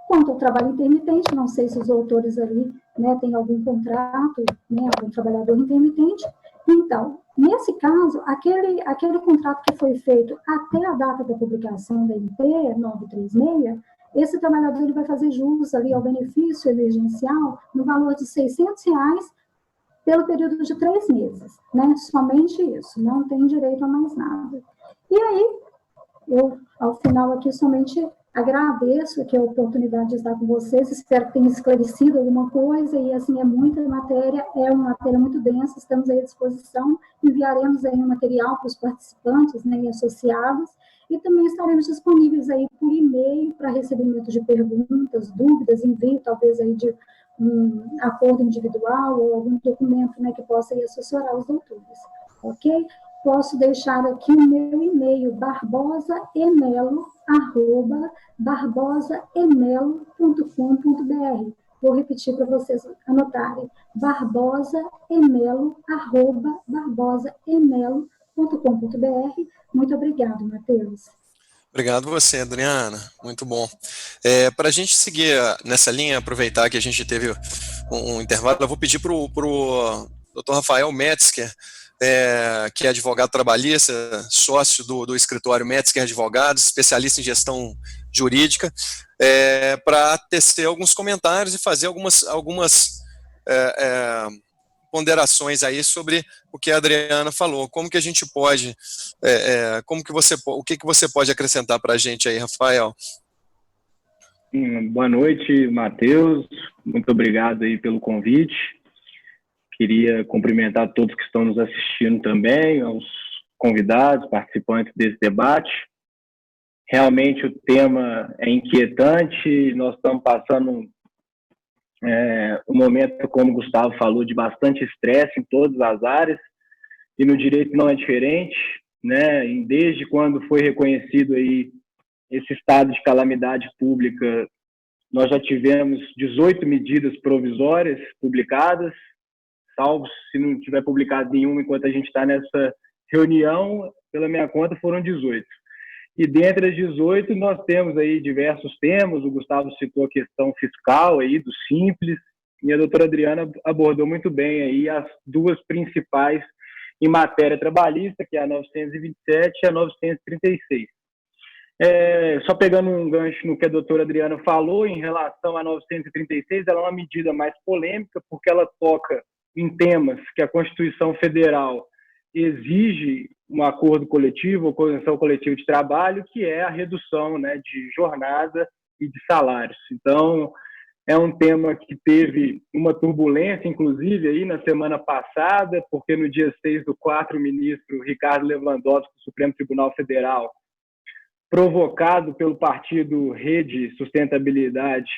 quanto ao trabalho intermitente, não sei se os autores ali, né, têm algum contrato, né, algum trabalhador intermitente. Então, nesse caso, aquele contrato que foi feito até a data da publicação da MP 936, esse trabalhador ele vai fazer jus ali ao benefício emergencial no valor de R$600 pelo período de 3 meses, né? Somente isso, não tem direito a mais nada. E aí, eu, ao final aqui, somente agradeço aqui a oportunidade de estar com vocês, espero que tenha esclarecido alguma coisa, e assim, é muita matéria, é uma matéria muito densa, estamos aí à disposição, enviaremos aí um material para os participantes, né, e associados, e também estaremos disponíveis aí por e-mail para recebimento de perguntas, dúvidas, envio talvez aí de um acordo individual ou algum documento, né, que possa aí assessorar os doutores, ok? Posso deixar aqui o meu e-mail, barbosaemelo@barbosaemelo.com.br. Vou repetir para vocês anotarem, barbosaemelo@barbosaemelo.com.br. Muito obrigado, Matheus. Obrigado você, Adriana. Muito bom. Para a gente seguir nessa linha, aproveitar que a gente teve um intervalo, eu vou pedir para o Dr. Rafael Metzger, que é advogado trabalhista, sócio do escritório Metzger Advogados, especialista em gestão jurídica, para tecer alguns comentários e fazer algumas ponderações aí sobre o que a Adriana falou. Como que a gente pode, o que você pode acrescentar para a gente aí, Rafael? Boa noite, Matheus. Muito obrigado aí pelo convite. Queria cumprimentar todos que estão nos assistindo também, aos convidados, participantes desse debate. Realmente o tema é inquietante, nós estamos passando um momento, como o Gustavo falou, de bastante estresse em todas as áreas, e no direito não é diferente, né? Desde quando foi reconhecido aí esse estado de calamidade pública, nós já tivemos 18 medidas provisórias publicadas, salvo se não tiver publicado nenhuma enquanto a gente está nessa reunião, pela minha conta foram 18. E dentre as 18 nós temos aí diversos temas, o Gustavo citou a questão fiscal aí do Simples, e a doutora Adriana abordou muito bem aí as duas principais em matéria trabalhista, que é a 927 e a 936. Só pegando um gancho no que a doutora Adriana falou em relação à 936, ela é uma medida mais polêmica, porque ela toca em temas que a Constituição Federal exige um acordo coletivo ou convenção coletiva de trabalho, que é a redução, né, de jornada e de salários. Então, é um tema que teve uma turbulência, inclusive, aí na semana passada, porque no dia 6/4, o ministro Ricardo Lewandowski, do Supremo Tribunal Federal, provocado pelo partido Rede Sustentabilidade,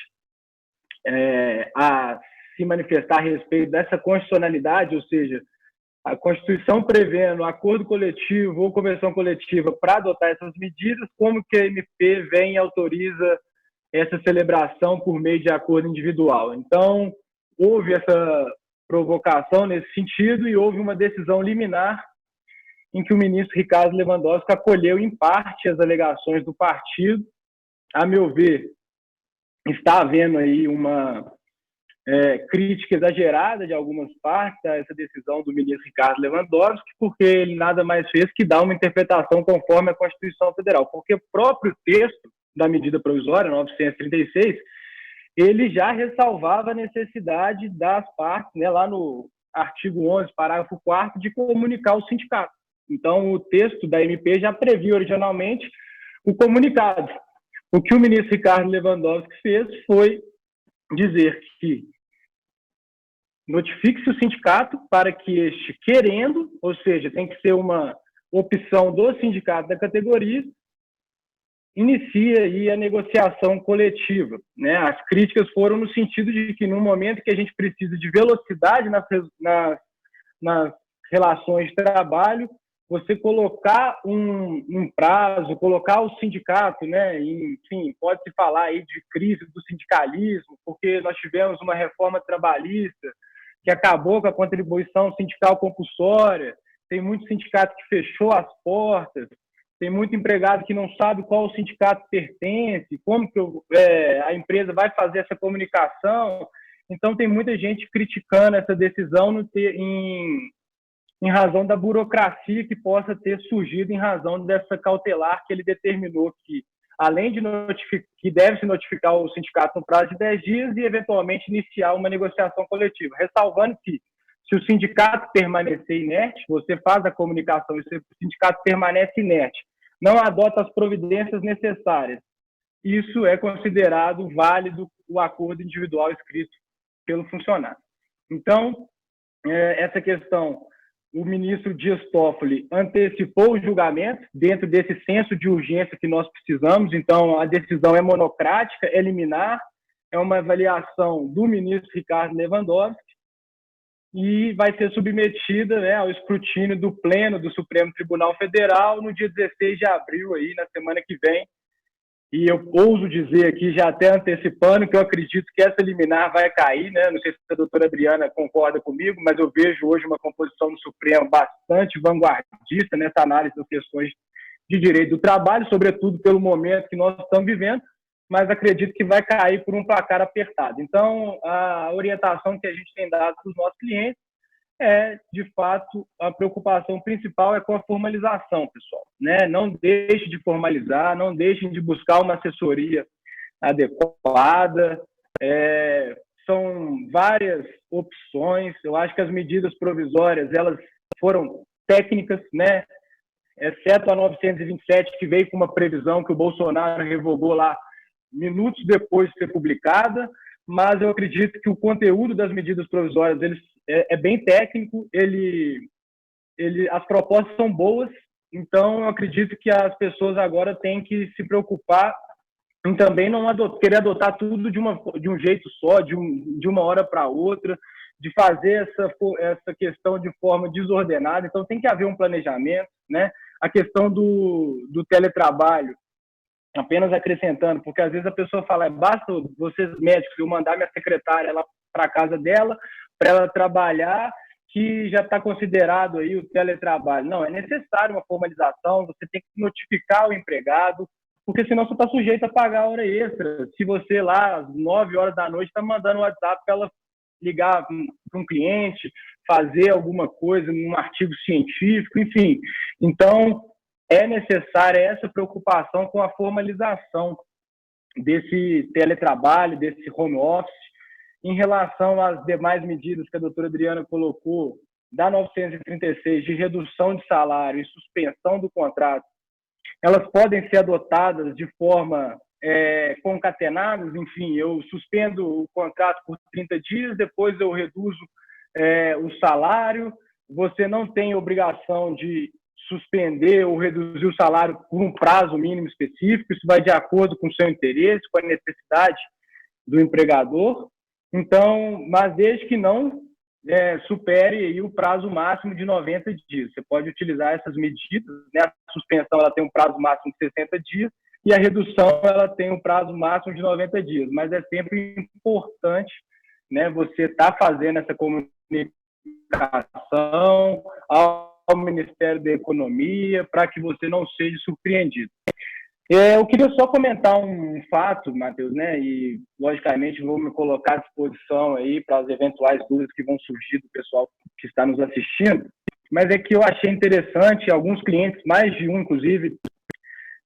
a se manifestar a respeito dessa constitucionalidade, ou seja, a Constituição prevendo acordo coletivo ou convenção coletiva para adotar essas medidas, como que a MP vem e autoriza essa celebração por meio de acordo individual. Então, houve essa provocação nesse sentido e houve uma decisão liminar em que o ministro Ricardo Lewandowski acolheu em parte as alegações do partido. A meu ver, está havendo aí uma crítica exagerada de algumas partes a essa decisão do ministro Ricardo Lewandowski, porque ele nada mais fez que dar uma interpretação conforme a Constituição Federal, porque o próprio texto da medida provisória, 936, ele já ressalvava a necessidade das partes, né, lá no artigo 11, parágrafo 4º, de comunicar ao sindicato. Então, o texto da MP já previa originalmente o comunicado. O que o ministro Ricardo Lewandowski fez foi dizer que notifique-se o sindicato para que este, querendo, ou seja, tem que ser uma opção do sindicato da categoria, inicie aí a negociação coletiva, né? As críticas foram no sentido de que no momento que a gente precisa de velocidade nas relações de trabalho, você colocar um prazo, colocar o sindicato, né? Enfim, pode-se falar aí de crise do sindicalismo, porque nós tivemos uma reforma trabalhista que acabou com a contribuição sindical compulsória, tem muito sindicato que fechou as portas, tem muito empregado que não sabe qual sindicato pertence, como que a empresa vai fazer essa comunicação. Então, tem muita gente criticando essa decisão em razão da burocracia que possa ter surgido em razão dessa cautelar que ele determinou que, além de que deve se notificar o sindicato no prazo de 10 dias e, eventualmente, iniciar uma negociação coletiva, ressalvando que, se o sindicato permanecer inerte, você faz a comunicação e se o sindicato permanece inerte, não adota as providências necessárias, isso é considerado válido o acordo individual escrito pelo funcionário. Então, essa questão, o ministro Dias Toffoli antecipou o julgamento dentro desse senso de urgência que nós precisamos, então a decisão é monocrática, é liminar, é uma avaliação do ministro Ricardo Lewandowski e vai ser submetida, né, ao escrutínio do Pleno do Supremo Tribunal Federal no dia 16 de abril, aí, na semana que vem. E eu ouso dizer aqui, já até antecipando, que eu acredito que essa liminar vai cair, né? Não sei se a doutora Adriana concorda comigo, mas eu vejo hoje uma composição do Supremo bastante vanguardista nessa análise das questões de direito do trabalho, sobretudo pelo momento que nós estamos vivendo, mas acredito que vai cair por um placar apertado. Então, a orientação que a gente tem dado para os nossos clientes é, de fato, a preocupação principal é com a formalização, pessoal, né? Não deixem de formalizar, não deixem de buscar uma assessoria adequada. São várias opções. Eu acho que as medidas provisórias, elas foram técnicas, né? Exceto a 927, que veio com uma previsão que o Bolsonaro revogou lá minutos depois de ser publicada, mas eu acredito que o conteúdo das medidas provisórias é bem técnico, as propostas são boas, então eu acredito que as pessoas agora têm que se preocupar em também não querer adotar tudo de um jeito só, de uma hora para outra, de fazer essa questão de forma desordenada. Então tem que haver um planejamento, né? A questão do teletrabalho, apenas acrescentando, porque às vezes a pessoa fala, basta vocês médicos, eu mandar minha secretária para a casa dela, para ela trabalhar, que já está considerado aí o teletrabalho. Não, é necessário uma formalização, você tem que notificar o empregado, porque senão você está sujeito a pagar hora extra. Se você lá, às 9 horas da noite, está mandando um WhatsApp para ela ligar para um cliente, fazer alguma coisa num artigo científico, enfim. Então, é necessária essa preocupação com a formalização desse teletrabalho, desse home office. Em relação às demais medidas que a doutora Adriana colocou, da 936, de redução de salário e suspensão do contrato, elas podem ser adotadas de forma concatenadas. Enfim, eu suspendo o contrato por 30 dias, depois eu reduzo o salário. Você não tem obrigação de suspender ou reduzir o salário por um prazo mínimo específico, isso vai de acordo com o seu interesse, com a necessidade do empregador. Então, mas desde que não supere aí o prazo máximo de 90 dias. Você pode utilizar essas medidas, né? A suspensão ela tem um prazo máximo de 60 dias e a redução ela tem um prazo máximo de 90 dias, mas é sempre importante, né, você estar fazendo essa comunicação ao Ministério da Economia para que você não seja surpreendido. Eu queria só comentar um fato, Matheus, né? E, logicamente, vou me colocar à disposição aí para as eventuais dúvidas que vão surgir do pessoal que está nos assistindo, mas é que eu achei interessante, alguns clientes, mais de um, inclusive,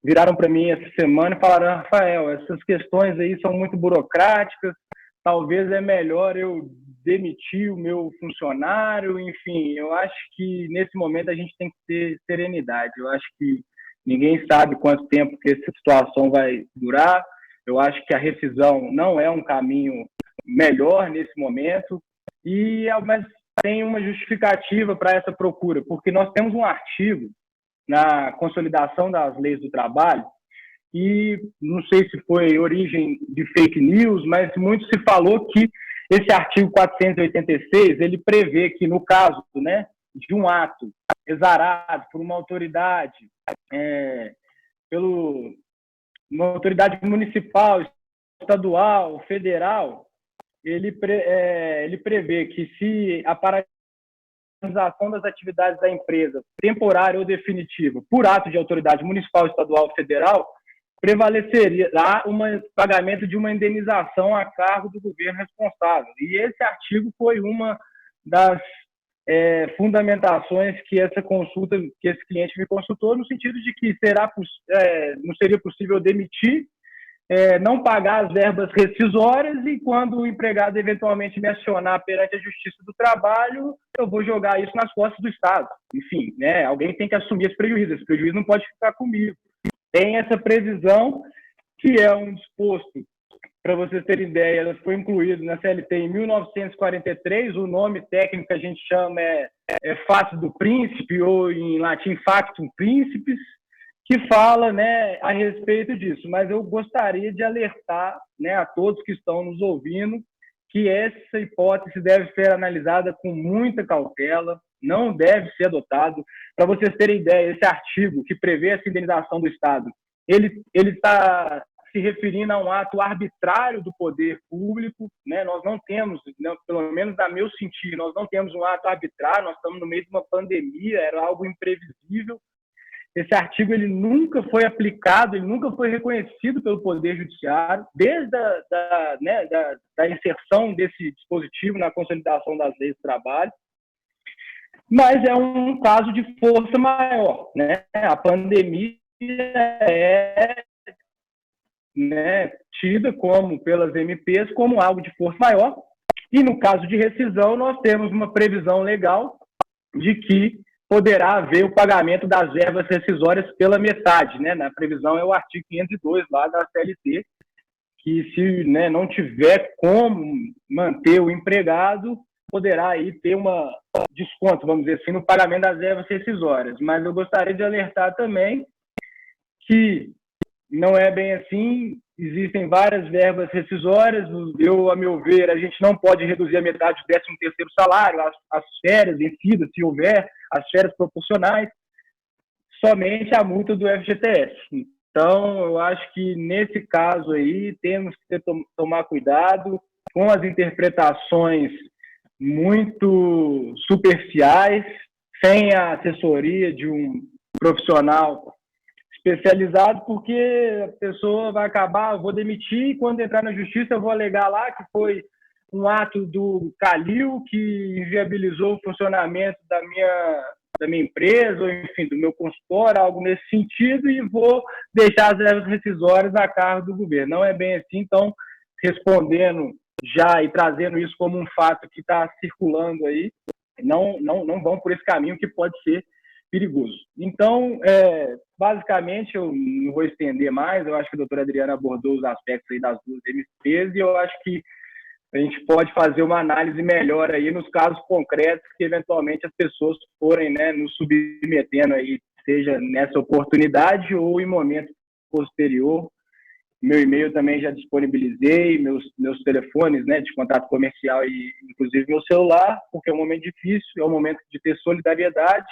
viraram para mim essa semana e falaram, Rafael, essas questões aí são muito burocráticas, talvez é melhor eu demitir o meu funcionário, enfim, eu acho que nesse momento a gente tem que ter serenidade, eu acho que ninguém sabe quanto tempo que essa situação vai durar. Eu acho que a rescisão não é um caminho melhor nesse momento, mas tem uma justificativa para essa procura, porque nós temos um artigo na consolidação das leis do trabalho, e não sei se foi origem de fake news, mas muito se falou que esse artigo 486, ele prevê que no caso, né, de um ato exarado por uma autoridade, uma autoridade municipal, estadual, federal, ele prevê que se a paralisação das atividades da empresa, temporária ou definitiva, por ato de autoridade municipal, estadual ou federal, prevaleceria um pagamento de uma indenização a cargo do governo responsável. E esse artigo foi uma das fundamentações que essa consulta, que esse cliente me consultou, no sentido de que não seria possível demitir, não pagar as verbas rescisórias, e quando o empregado eventualmente me acionar perante a Justiça do Trabalho, eu vou jogar isso nas costas do Estado. Enfim, né, alguém tem que assumir esse prejuízo não pode ficar comigo. Tem essa previsão, que é um disposto, para vocês terem ideia, ela foi incluída na CLT em 1943, o nome técnico que a gente chama é Fato do Príncipe, ou em latim Factum Principis, que fala, né, a respeito disso. Mas eu gostaria de alertar né, a todos que estão nos ouvindo, que essa hipótese deve ser analisada com muita cautela, não deve ser adotado. Para vocês terem ideia, esse artigo que prevê essa indenização do Estado, ele está se referindo a um ato arbitrário do poder público, né? Nós não temos, pelo menos na meu sentir, nós não temos um ato arbitrário, nós estamos no meio de uma pandemia, era algo imprevisível. Esse artigo ele nunca foi aplicado, ele nunca foi reconhecido pelo Poder Judiciário, desde a inserção desse dispositivo na consolidação das leis do trabalho, mas é um caso de força maior, né? A pandemia é, né, tida como pelas MPs como algo de força maior, e no caso de rescisão nós temos uma previsão legal de que poderá haver o pagamento das verbas rescisórias pela metade, né? Na previsão é o artigo 502 lá da CLT, que se, né, não tiver como manter o empregado, poderá aí ter uma desconto, vamos dizer assim, no pagamento das verbas rescisórias. Mas eu gostaria de alertar também que não é bem assim, existem várias verbas rescisórias, a meu ver, a gente não pode reduzir a metade do 13º salário, as férias vencidas, se houver, as férias proporcionais, somente a multa do FGTS. Então, eu acho que nesse caso aí, temos que tomar cuidado com as interpretações muito superficiais, sem a assessoria de um profissional especializado, porque a pessoa vai acabar, vou demitir, e quando entrar na justiça eu vou alegar lá que foi um ato do Calil que inviabilizou o funcionamento da minha empresa, ou enfim, do meu consultório, algo nesse sentido, e vou deixar as verbas rescisórias a cargo do governo. Não é bem assim. Então, respondendo já e trazendo isso como um fato que está circulando aí, não vão por esse caminho que pode ser perigoso. Então, basicamente, eu não vou estender mais, eu acho que a doutora Adriana abordou os aspectos aí das duas MPs, e eu acho que a gente pode fazer uma análise melhor aí nos casos concretos que, eventualmente, as pessoas forem, né, nos submetendo aí, seja nessa oportunidade ou em momento posterior. Meu e-mail também já disponibilizei, meus telefones, né, de contato comercial e, inclusive, meu celular, porque é um momento difícil, é um momento de ter solidariedade,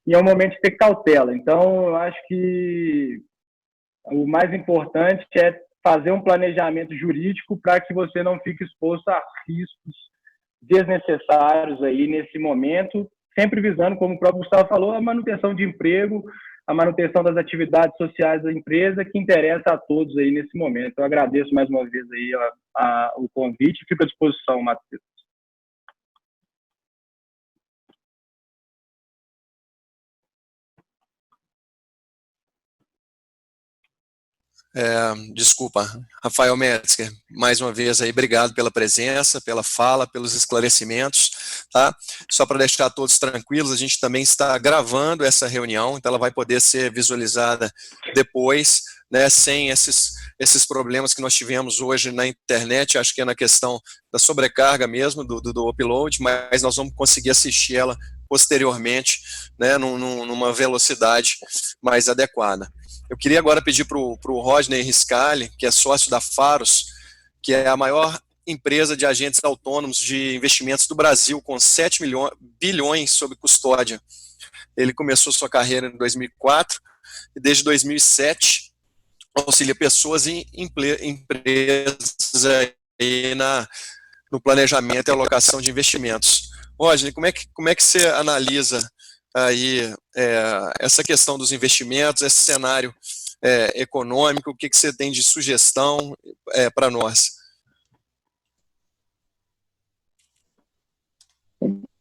e é um momento de ter cautela. Então, eu acho que o mais importante é fazer um planejamento jurídico para que você não fique exposto a riscos desnecessários aí nesse momento, sempre visando, como o próprio Gustavo falou, a manutenção de emprego, a manutenção das atividades sociais da empresa, que interessa a todos aí nesse momento. Eu agradeço mais uma vez aí o convite e fico à disposição, Matheus. Desculpa, Rafael Metzger, mais uma vez aí, obrigado pela presença, pela fala, pelos esclarecimentos, tá? Só para deixar todos tranquilos, a gente também está gravando essa reunião, então ela vai poder ser visualizada depois, né, sem esses problemas que nós tivemos hoje na internet, acho que é na questão da sobrecarga mesmo, do upload, mas nós vamos conseguir assistir ela posteriormente, né, numa velocidade mais adequada. Eu queria agora pedir para o Rodney Riscali, que é sócio da Faros, que é a maior empresa de agentes autônomos de investimentos do Brasil, com 7 bilhões sob custódia. Ele começou sua carreira em 2004 e desde 2007 auxilia pessoas e empresas aí no planejamento e alocação de investimentos. Rodney, como é que você analisa aí essa questão dos investimentos, esse cenário econômico, o que você tem de sugestão para nós?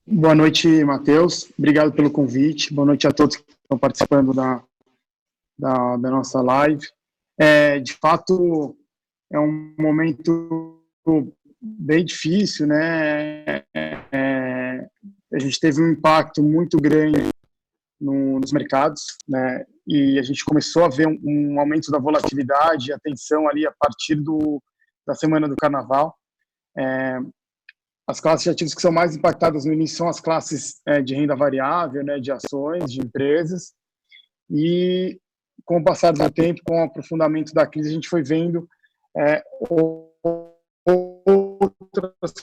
Boa noite, Matheus. Obrigado pelo convite. Boa noite a todos que estão participando da nossa live. De fato, é um momento bem difícil, né? A gente teve um impacto muito grande nos mercados, né? E a gente começou a ver um aumento da volatilidade, a tensão ali a partir da semana do Carnaval. As classes de ativos que são mais impactadas no início são as classes de renda variável, né, de ações, de empresas. E com o passar do tempo, com o aprofundamento da crise, a gente foi vendo outras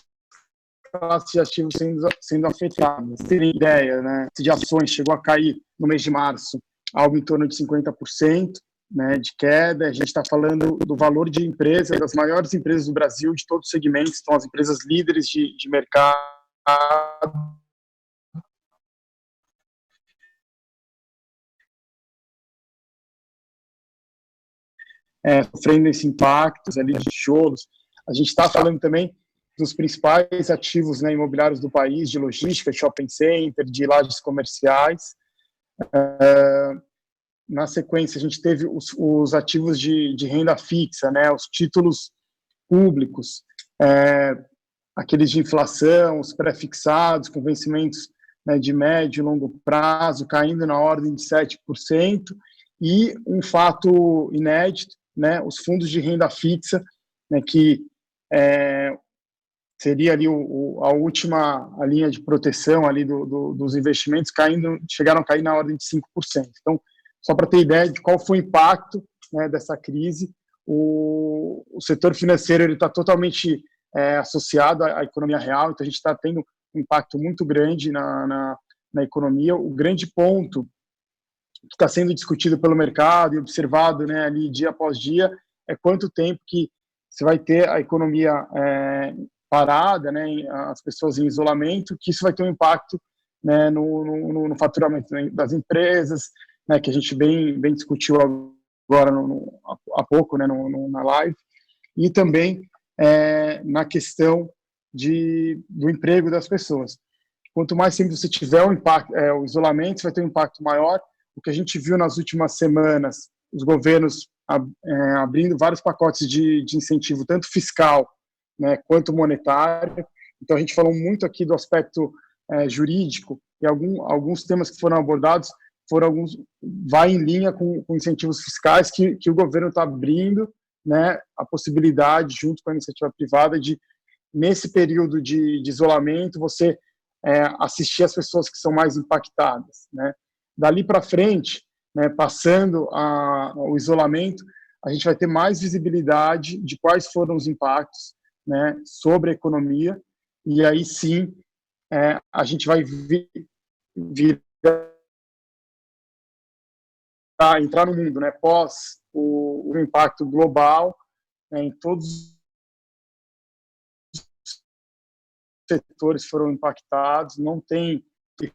classes de ativos sendo afetadas. Terem ideia, né, de ações chegou a cair no mês de março, algo em torno de 50%, né, de queda. A gente está falando do valor de empresas, das maiores empresas do Brasil, de todos os segmentos, estão as empresas líderes de mercado, sofrendo esses impactos ali de tijolos. A gente está falando também dos principais ativos, né, imobiliários do país, de logística, shopping center, de lajes comerciais. Na sequência, a gente teve os ativos de renda fixa, né, os títulos públicos, aqueles de inflação, os pré-fixados, com vencimentos, né, de médio e longo prazo, caindo na ordem de 7%, e um fato inédito, né, os fundos de renda fixa, né, que seria ali a última linha de proteção ali dos investimentos, chegaram a cair na ordem de 5%. Então, só para ter ideia de qual foi o impacto, né, dessa crise, o setor financeiro está totalmente associado à economia real, então a gente está tendo um impacto muito grande na economia. O grande ponto que está sendo discutido pelo mercado e observado, né, ali dia após dia, é quanto tempo que você vai ter a economia parada, né, as pessoas em isolamento, que isso vai ter um impacto, né, no faturamento das empresas, né, que a gente bem discutiu agora há pouco, né, na live, e também na questão do emprego das pessoas. Quanto mais tempo você tiver o isolamento, você vai ter um impacto maior. O que a gente viu nas últimas semanas, os governos abrindo vários pacotes de incentivo, tanto fiscal, né, quanto monetário. Então, a gente falou muito aqui do aspecto jurídico, e alguns temas que foram abordados vai em linha com incentivos fiscais que o governo está abrindo, né, a possibilidade, junto com a iniciativa privada, de, nesse período de isolamento, você assistir as pessoas que são mais impactadas, né. Dali para frente, né, passando o isolamento, a gente vai ter mais visibilidade de quais foram os impactos, né, sobre a economia, e aí sim a gente vai entrar no mundo, né, pós o impacto global, né, em todos os setores foram impactados. Não tem, de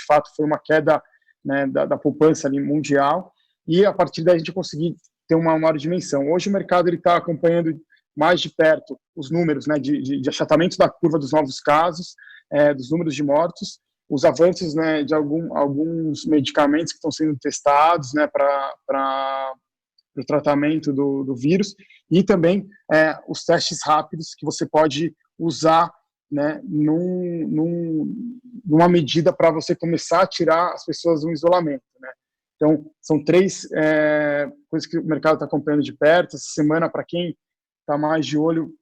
fato, foi uma queda, né, da poupança ali mundial, e a partir daí a gente conseguir ter uma maior dimensão. Hoje o mercado está acompanhando mais de perto os números, né, de achatamento da curva dos novos casos, dos números de mortos, os avanços, né, de alguns medicamentos que estão sendo testados, né, para o tratamento do vírus, e também os testes rápidos que você pode usar, né, numa medida para você começar a tirar as pessoas do isolamento, né. Então, são três coisas que o mercado está acompanhando de perto. Essa semana, para quem está mais de olho,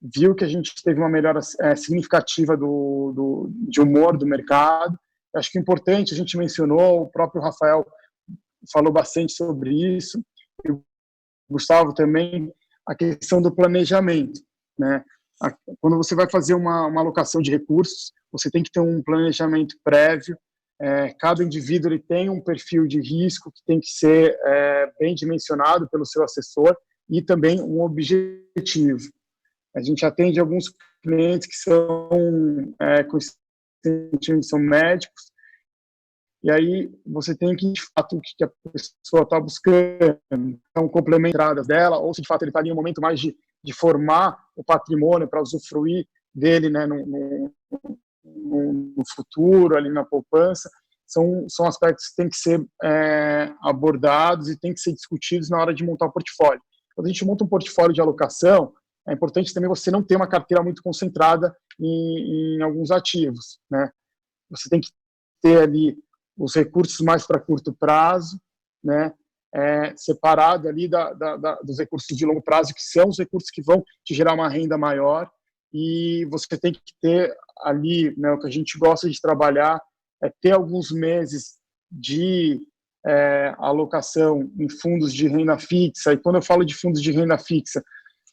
viu que a gente teve uma melhora significativa de humor do mercado. Acho que é importante, a gente mencionou, o próprio Rafael falou bastante sobre isso, e o Gustavo também, a questão do planejamento, né? Quando você vai fazer uma alocação de recursos, você tem que ter um planejamento prévio. Cada indivíduo ele tem um perfil de risco que tem que ser bem dimensionado pelo seu assessor, e também um objetivo. A gente atende alguns clientes que são médicos, e aí você tem que, de fato, o que a pessoa está buscando, então, complementadas dela, ou se de fato ele está ali em um momento mais de formar o patrimônio para usufruir dele, né, no futuro, ali na poupança. São aspectos que têm que ser abordados e têm que ser discutidos na hora de montar o portfólio. Quando a gente monta um portfólio de alocação, é importante também você não ter uma carteira muito concentrada em alguns ativos, né? Você tem que ter ali os recursos mais para curto prazo, né? Separado ali dos recursos de longo prazo, que são os recursos que vão te gerar uma renda maior, e você tem que ter ali, né, o que a gente gosta de trabalhar é ter alguns meses de alocação em fundos de renda fixa. E quando eu falo de fundos de renda fixa,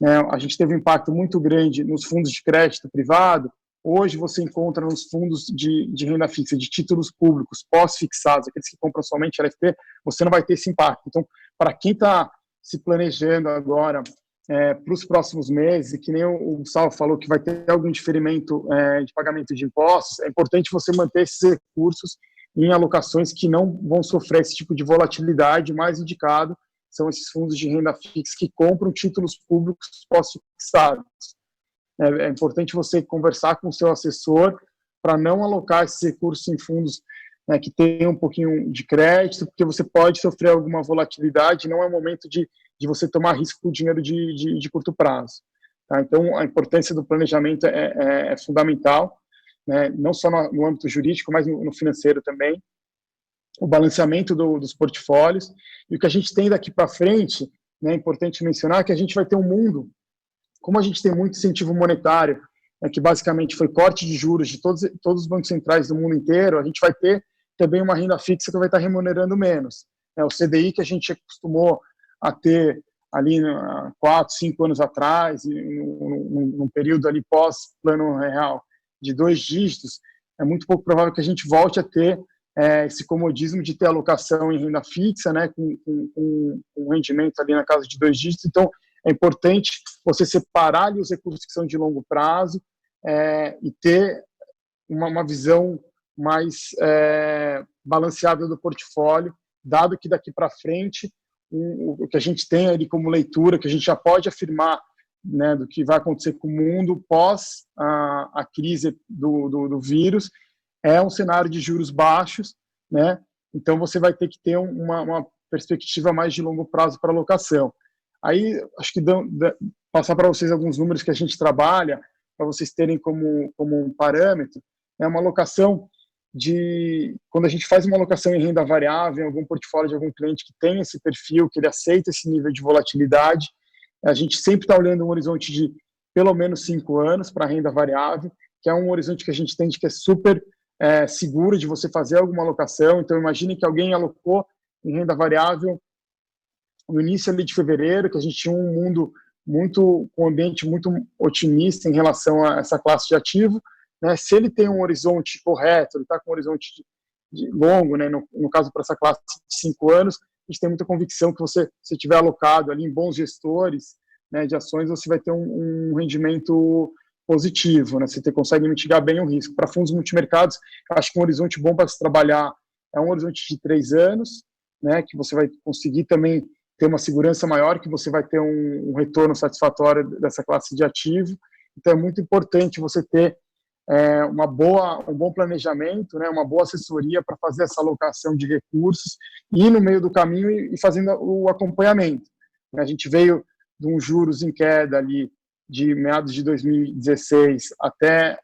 né? A gente teve um impacto muito grande nos fundos de crédito privado. Hoje você encontra nos fundos de renda fixa, de títulos públicos, pós-fixados, aqueles que compram somente LFT, você não vai ter esse impacto. Então, para quem está se planejando agora para os próximos meses, e que nem o Gustavo falou que vai ter algum diferimento de pagamento de impostos, é importante você manter esses recursos em alocações que não vão sofrer esse tipo de volatilidade. O mais indicado são esses fundos de renda fixa que compram títulos públicos pós-fixados. É importante você conversar com o seu assessor para não alocar esses recursos em fundos, né, que tenham um pouquinho de crédito, porque você pode sofrer alguma volatilidade, não é o momento de você tomar risco com o dinheiro de curto prazo. Tá? Então, a importância do planejamento é fundamental, né, não só no âmbito jurídico, mas no financeiro também. O balanceamento dos portfólios. E o que a gente tem daqui para frente, né, é importante mencionar que a gente vai ter um mundo, como a gente tem muito incentivo monetário, que basicamente foi corte de juros de todos os bancos centrais do mundo inteiro, a gente vai ter também uma renda fixa que vai estar remunerando menos. O CDI que a gente acostumou a ter ali 4, 5 anos atrás, num período ali pós-plano real de 2 dígitos, é muito pouco provável que a gente volte a ter esse comodismo de ter alocação em renda fixa, né, com um rendimento ali na casa de 2 dígitos. Então, é importante você separar ali os recursos que são de longo prazo e ter uma visão mais balanceada do portfólio, dado que daqui para frente o que a gente tem ali como leitura, que a gente já pode afirmar, né, do que vai acontecer com o mundo pós a crise do vírus, é um cenário de juros baixos, né? Então você vai ter que ter uma perspectiva mais de longo prazo para alocação. Aí, acho que passar para vocês alguns números que a gente trabalha, para vocês terem como um parâmetro, é uma alocação quando a gente faz uma alocação em renda variável, em algum portfólio de algum cliente que tem esse perfil, que ele aceita esse nível de volatilidade, a gente sempre está olhando um horizonte de pelo menos 5 anos para renda variável, que é um horizonte que a gente entende que é super seguro de você fazer alguma alocação. Então, imagine que alguém alocou em renda variável no início ali de fevereiro, que a gente tinha um mundo com um ambiente muito otimista em relação a essa classe de ativo, né? Se ele tem um horizonte correto, ele está com um horizonte longo, né? No caso para essa classe de 5 anos, a gente tem muita convicção que se tiver alocado ali em bons gestores, né, de ações, você vai ter um rendimento positivo, né? Você consegue mitigar bem o risco. Para fundos multimercados, acho que um horizonte bom para se trabalhar é um horizonte de 3 anos, né? Que você vai conseguir também ter uma segurança maior, que você vai ter um retorno satisfatório dessa classe de ativo. Então, é muito importante você ter um bom planejamento, né, uma boa assessoria para fazer essa alocação de recursos e ir no meio do caminho e fazendo o acompanhamento. A gente veio de um juros em queda ali de meados de 2016 até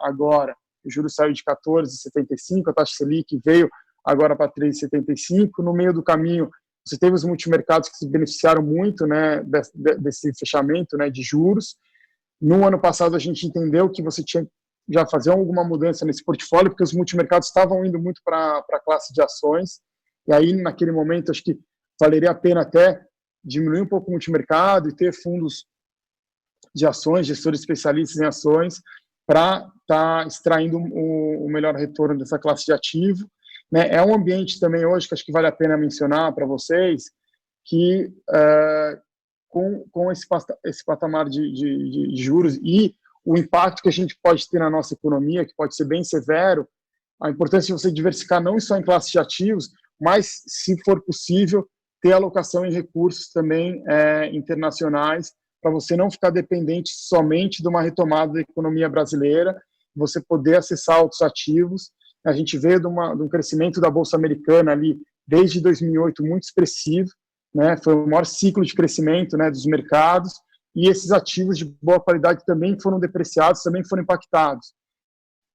agora. O juros saiu de 14,75, a taxa Selic veio agora para 3,75. No meio do caminho, você teve os multimercados que se beneficiaram muito, né, desse fechamento, né, de juros. No ano passado, a gente entendeu que você tinha já fazer alguma mudança nesse portfólio, porque os multimercados estavam indo muito para a classe de ações, e aí, naquele momento, acho que valeria a pena até diminuir um pouco o multimercado e ter fundos de ações, gestores especialistas em ações, para estar extraindo o melhor retorno dessa classe de ativo. Né? É um ambiente também hoje que acho que vale a pena mencionar para vocês, que com esse patamar de juros e o impacto que a gente pode ter na nossa economia, que pode ser bem severo, a importância de você diversificar não só em classes de ativos, mas, se for possível, ter alocação em recursos também internacionais, para você não ficar dependente somente de uma retomada da economia brasileira, você poder acessar outros ativos. A gente veio de um crescimento da Bolsa Americana ali desde 2008 muito expressivo, né? Foi o maior ciclo de crescimento, né, dos mercados, e esses ativos de boa qualidade também foram depreciados, também foram impactados.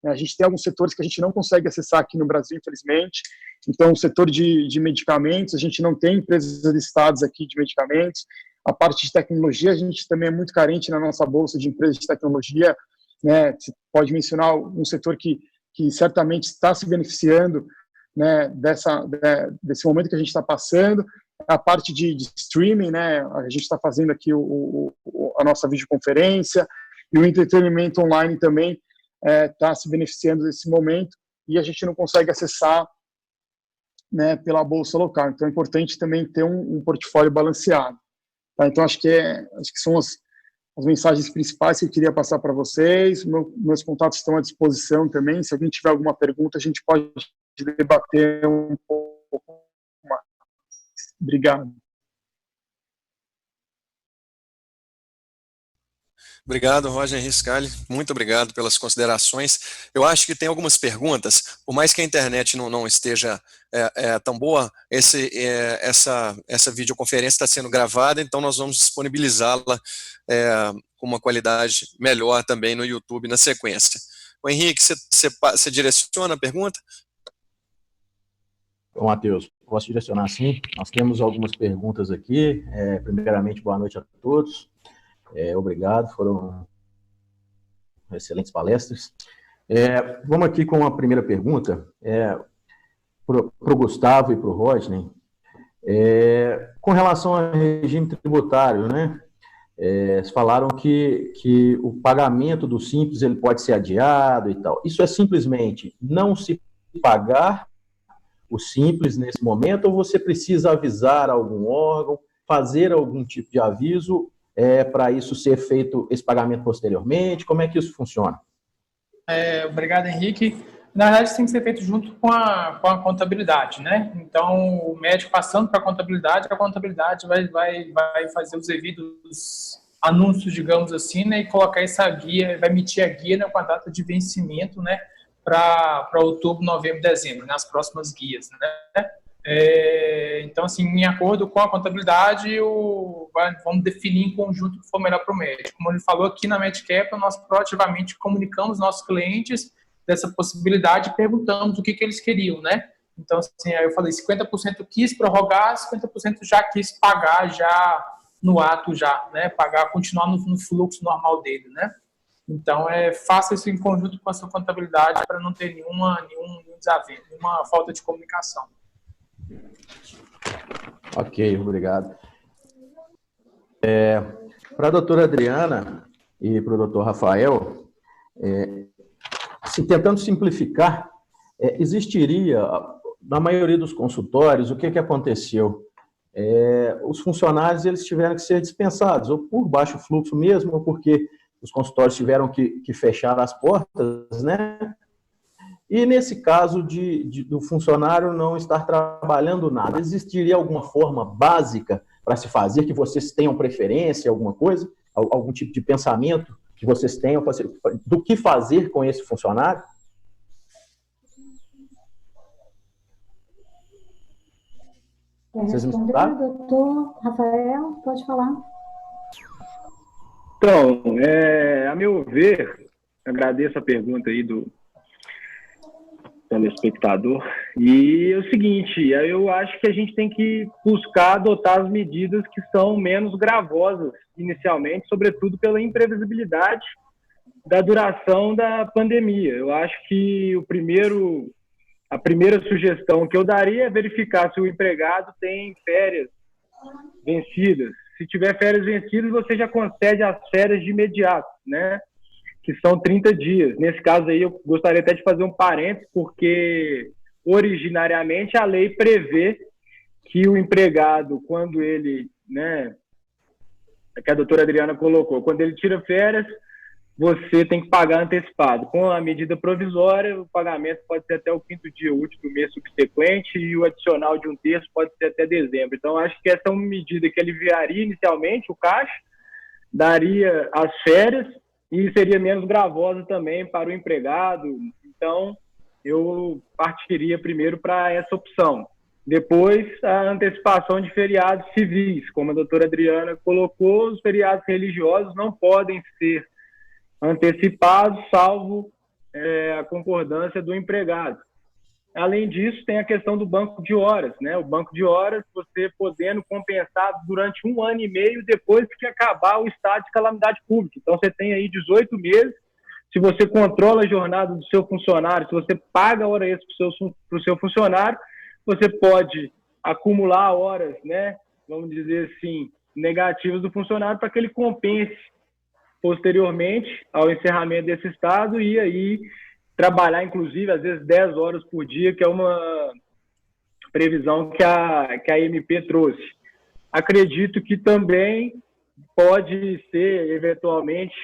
A gente tem alguns setores que a gente não consegue acessar aqui no Brasil, infelizmente. Então, o setor de medicamentos, a gente não tem empresas listadas aqui de medicamentos. A parte de tecnologia, a gente também é muito carente na nossa bolsa de empresas de tecnologia. Né? Você pode mencionar um setor que certamente está se beneficiando, né, desse momento que a gente está passando, a parte de streaming, né? A gente está fazendo aqui a nossa videoconferência, e o entretenimento online também está se beneficiando desse momento, e a gente não consegue acessar, né, pela bolsa local. Então é importante também ter um portfólio balanceado. Tá? Então acho que são as mensagens principais que eu queria passar para vocês. Meus contatos estão à disposição também. Se alguém tiver alguma pergunta, a gente pode debater um pouco mais. Obrigado. Obrigado, Roger Riscali. Muito obrigado pelas considerações. Eu acho que tem algumas perguntas, por mais que a internet não esteja tão boa, essa videoconferência está sendo gravada, então nós vamos disponibilizá-la com uma qualidade melhor também no YouTube na sequência. O Henrique, você direciona a pergunta? Bom, Matheus, posso direcionar sim. Nós temos algumas perguntas aqui. Primeiramente, boa noite a todos. Obrigado, foram excelentes palestras. Vamos aqui com a primeira pergunta, para o Gustavo e para o Rodney. Com relação ao regime tributário, né? Eles falaram que o pagamento do Simples ele pode ser adiado e tal. Isso é simplesmente não se pagar o Simples nesse momento, ou você precisa avisar algum órgão, fazer algum tipo de aviso para isso ser feito, esse pagamento posteriormente? Como é que isso funciona? Obrigado, Henrique. Na verdade, isso tem que ser feito junto com a contabilidade, né? Então, o médico passando para a contabilidade vai fazer os devidos anúncios, digamos assim, né? E colocar essa guia, vai emitir a guia, né, com a data de vencimento, né? Para outubro, novembro, dezembro, nas próximas guias, né? Então, assim, em acordo com a contabilidade, vamos definir em conjunto o que for melhor para o médico. Como ele falou aqui na Medcap, nós proativamente comunicamos nossos clientes dessa possibilidade e perguntamos o que eles queriam, né? Então, assim, aí eu falei, 50% quis prorrogar, 50% já quis pagar já no ato já, né? Pagar, continuar no fluxo normal dele, né? Então, faça isso em conjunto com a sua contabilidade para não ter nenhum desavenço, nenhuma falta de comunicação. Ok, obrigado. Para a doutora Adriana e para o doutor Rafael, tentando simplificar, existiria, na maioria dos consultórios, o que aconteceu? Os funcionários eles tiveram que ser dispensados, ou por baixo fluxo mesmo, ou porque os consultórios tiveram que fechar as portas, né? E nesse caso do funcionário não estar trabalhando nada, existiria alguma forma básica para se fazer, que vocês tenham preferência, alguma coisa, algum tipo de pensamento que vocês tenham do que fazer com esse funcionário? Vocês me escutaram? Doutor Rafael, pode falar. Então, a meu ver, agradeço a pergunta aí do telespectador, e é o seguinte, eu acho que a gente tem que buscar adotar as medidas que são menos gravosas inicialmente, sobretudo pela imprevisibilidade da duração da pandemia. Eu acho que a primeira sugestão que eu daria é verificar se o empregado tem férias vencidas. Se tiver férias vencidas, você já concede as férias de imediato, né? Que são 30 dias. Nesse caso aí, eu gostaria até de fazer um parênteses, porque originariamente a lei prevê que o empregado, quando ele, né, que a doutora Adriana colocou, quando ele tira férias, você tem que pagar antecipado. Com a medida provisória, o pagamento pode ser até o 5º dia útil do mês subsequente e o adicional de 1/3 pode ser até dezembro. Então, acho que essa é uma medida que aliviaria inicialmente o caixa, daria as férias e seria menos gravosa também para o empregado. Então, eu partiria primeiro para essa opção. Depois, a antecipação de feriados civis. Como a doutora Adriana colocou, os feriados religiosos não podem ser antecipados, salvo a concordância do empregado. Além disso, tem a questão do banco de horas, né? O banco de horas, você podendo compensar durante 1 ano e meio depois que acabar o estado de calamidade pública. Então, você tem aí 18 meses. Se você controla a jornada do seu funcionário, se você paga a hora extra para o seu funcionário, você pode acumular horas, né, vamos dizer assim, negativas do funcionário para que ele compense posteriormente ao encerramento desse estado e aí trabalhar, inclusive, às vezes 10 horas por dia, que é uma previsão que a MP trouxe. Acredito que também pode ser, eventualmente,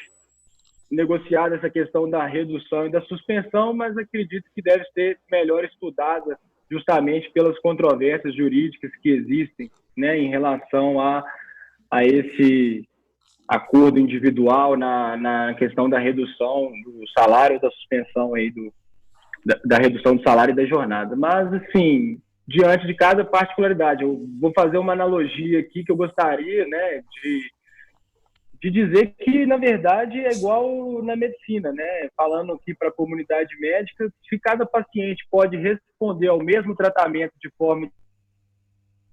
negociada essa questão da redução e da suspensão, mas acredito que deve ser melhor estudada justamente pelas controvérsias jurídicas que existem, né, em relação a esse acordo individual na questão da redução do salário, da suspensão aí da redução do salário e da jornada. Mas, assim, diante de cada particularidade, eu vou fazer uma analogia aqui que eu gostaria, né, de dizer que, na verdade, é igual na medicina, né? Falando aqui para a comunidade médica, se cada paciente pode responder ao mesmo tratamento de forma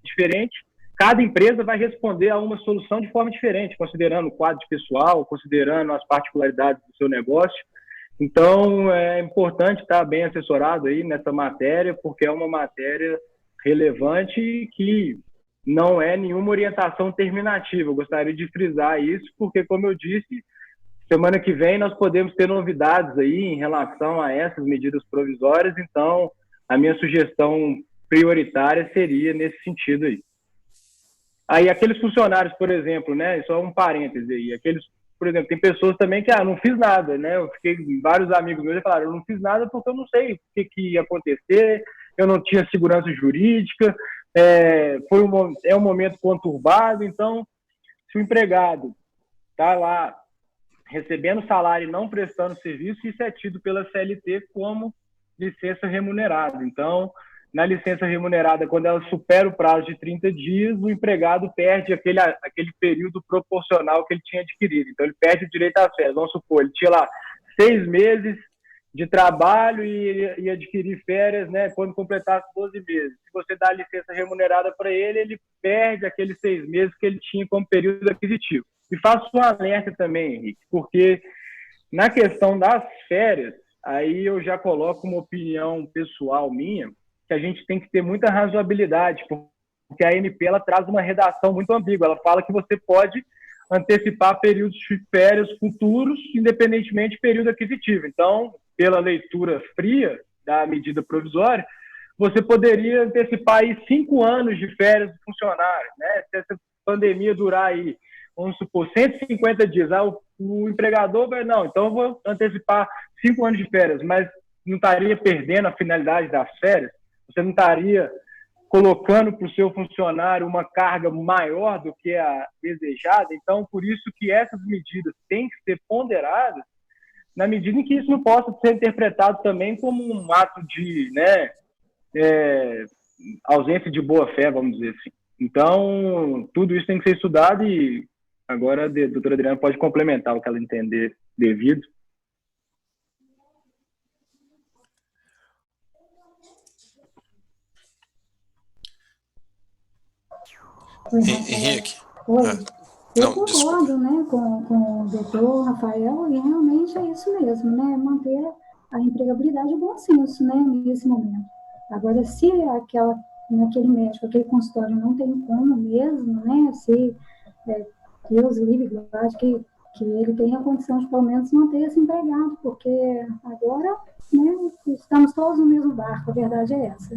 diferente, cada empresa vai responder a uma solução de forma diferente, considerando o quadro de pessoal, considerando as particularidades do seu negócio. Então, é importante estar bem assessorado aí nessa matéria, porque é uma matéria relevante e que não é nenhuma orientação terminativa. Eu gostaria de frisar isso, porque, como eu disse, semana que vem nós podemos ter novidades aí em relação a essas medidas provisórias, então a minha sugestão prioritária seria nesse sentido aí. Aí aqueles funcionários, por exemplo, né, só um parêntese aí, aqueles, por exemplo, tem pessoas também que, não fiz nada, né, eu fiquei, vários amigos meus falaram, eu não fiz nada porque eu não sei o que ia acontecer, eu não tinha segurança jurídica, é um momento conturbado, então, se o empregado está lá recebendo salário e não prestando serviço, isso é tido pela CLT como licença remunerada. Então, na licença remunerada, quando ela supera o prazo de 30 dias, o empregado perde aquele período proporcional que ele tinha adquirido. Então, ele perde o direito às férias. Vamos supor, ele tinha lá 6 meses de trabalho e adquirir férias, né, quando completasse 12 meses. Se você dá a licença remunerada para ele, ele perde aqueles 6 meses que ele tinha como período aquisitivo. E faço um alerta também, Henrique, porque na questão das férias, aí eu já coloco uma opinião pessoal minha, que a gente tem que ter muita razoabilidade, porque a ANP ela traz uma redação muito ambígua. Ela fala que você pode antecipar períodos de férias futuros, independentemente do período aquisitivo. Então, pela leitura fria da medida provisória, você poderia antecipar aí 5 anos de férias do funcionário, né? Se essa pandemia durar aí, vamos supor, 150 dias, o empregador vai, não, então eu vou antecipar 5 anos de férias, mas não estaria perdendo a finalidade das férias? Você não estaria colocando para o seu funcionário uma carga maior do que a desejada? Então, por isso que essas medidas têm que ser ponderadas, na medida em que isso não possa ser interpretado também como um ato de, né, ausência de boa-fé, vamos dizer assim. Então, tudo isso tem que ser estudado e agora a doutora Adriana pode complementar o que ela entender devido. Henrique. Oi. Eu Não, concordo, né, com o doutor Rafael, e realmente é isso mesmo, né, manter a empregabilidade e o bom senso, né, nesse momento. Agora, se naquele médico, aquele consultório não tem como mesmo, né, se Deus livre, guarde, que ele tenha a condição de, pelo menos, manter esse empregado, porque agora, né, estamos todos no mesmo barco, a verdade é essa.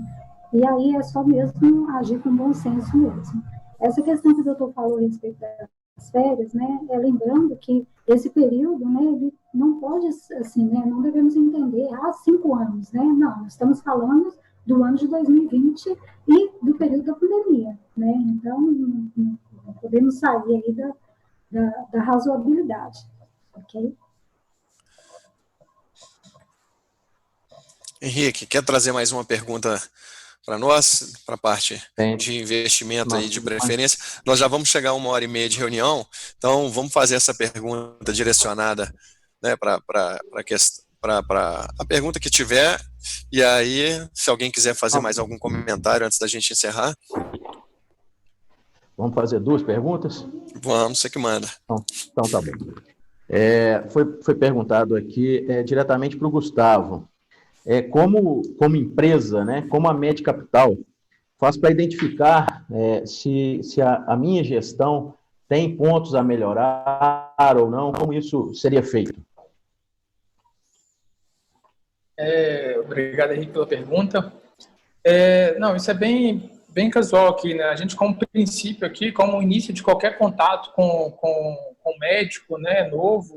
E aí é só mesmo agir com bom senso mesmo. Essa questão que o doutor falou a respeito das férias, né, lembrando que esse período, né, ele não pode, assim, né, não devemos entender 5 anos, né, não, nós estamos falando do ano de 2020 e do período da pandemia, né, então não podemos sair aí da razoabilidade, ok? Henrique, quer trazer mais uma pergunta para nós, para a parte de investimento aí de preferência? Nós já vamos chegar a 1h30 de reunião, então vamos fazer essa pergunta direcionada, né, para a pergunta que tiver, e aí, se alguém quiser fazer mais algum comentário antes da gente encerrar. Vamos fazer 2 perguntas? Vamos, você que manda. Então tá bom. Foi perguntado aqui diretamente para o Gustavo. Como empresa, né, como a Med Capital, faço para identificar se a minha gestão tem pontos a melhorar ou não, como isso seria feito? Obrigado, Henrique, pela pergunta. Não, isso é bem casual aqui, né? A gente, como princípio aqui, como início de qualquer contato com o médico, né, novo,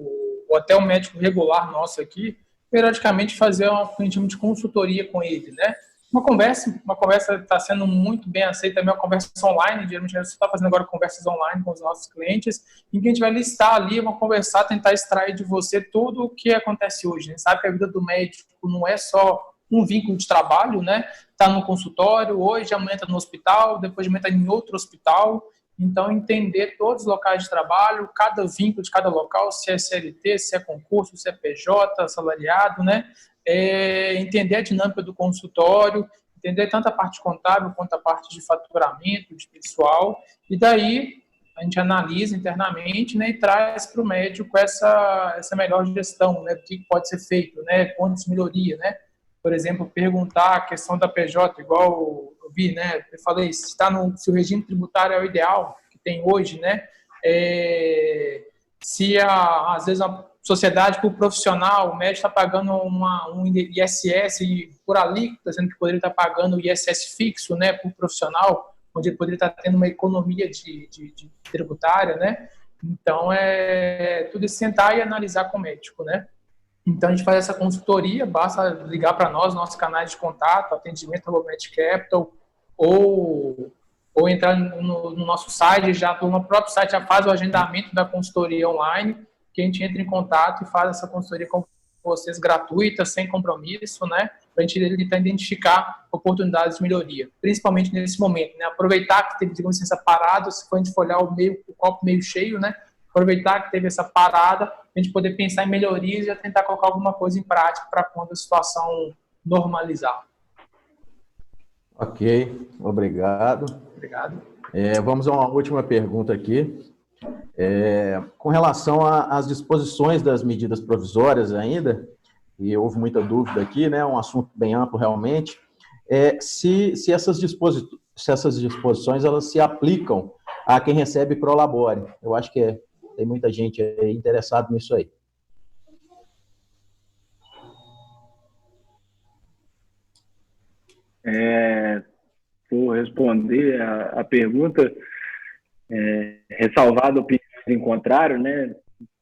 ou até o médico regular nosso aqui, periodicamente fazer um tipo de consultoria com ele, né? Uma conversa está sendo muito bem aceita, também uma conversa online, geralmente a gente está fazendo agora conversas online com os nossos clientes, em que a gente vai listar ali, vamos conversar, tentar extrair de você tudo o que acontece hoje. A gente sabe que a vida do médico não é só um vínculo de trabalho, né? Está no consultório, hoje, amanhã está no hospital, depois de amanhã está em outro hospital. Então, entender todos os locais de trabalho, cada vínculo de cada local, se é CLT, se é concurso, se é PJ, assalariado, né? Entender a dinâmica do consultório, entender tanto a parte contábil quanto a parte de faturamento, de pessoal, e daí a gente analisa internamente, né, e traz para o médico essa melhor gestão, né, do que pode ser feito, né, pontos de melhoria, né? Por exemplo, perguntar a questão da PJ, igual eu vi, né? Eu falei, se o regime tributário é o ideal que tem hoje, né? Se às vezes a sociedade por profissional, o médico está pagando um ISS por alíquota, sendo que poderia estar pagando o ISS fixo, né, por profissional, onde ele poderia estar tendo uma economia de tributária, né? Então, tudo isso sentar e analisar com o médico, né? Então, a gente faz essa consultoria, basta ligar para nós, nossos canais de contato, atendimento ao MedCapital, ou entrar no nosso site, já no próprio site já faz o agendamento da consultoria online, que a gente entra em contato e faz essa consultoria com vocês gratuita, sem compromisso, né? Para a gente tentar identificar oportunidades de melhoria, principalmente nesse momento, né? Aproveitar que teve, digamos assim, essa parada, se for a gente for olhar o copo meio cheio, né? Aproveitar que teve essa parada, a gente poder pensar em melhorias e já tentar colocar alguma coisa em prática para quando a situação normalizar. Ok, obrigado. Obrigado. Vamos a uma última pergunta aqui. Com relação às disposições das medidas provisórias ainda, e houve muita dúvida aqui, né? Um assunto bem amplo realmente, se essas disposições elas se aplicam a quem recebe Prolabore. Eu acho que tem muita gente interessada nisso aí. Vou responder a pergunta, ressalvado a opinião em contrário, né?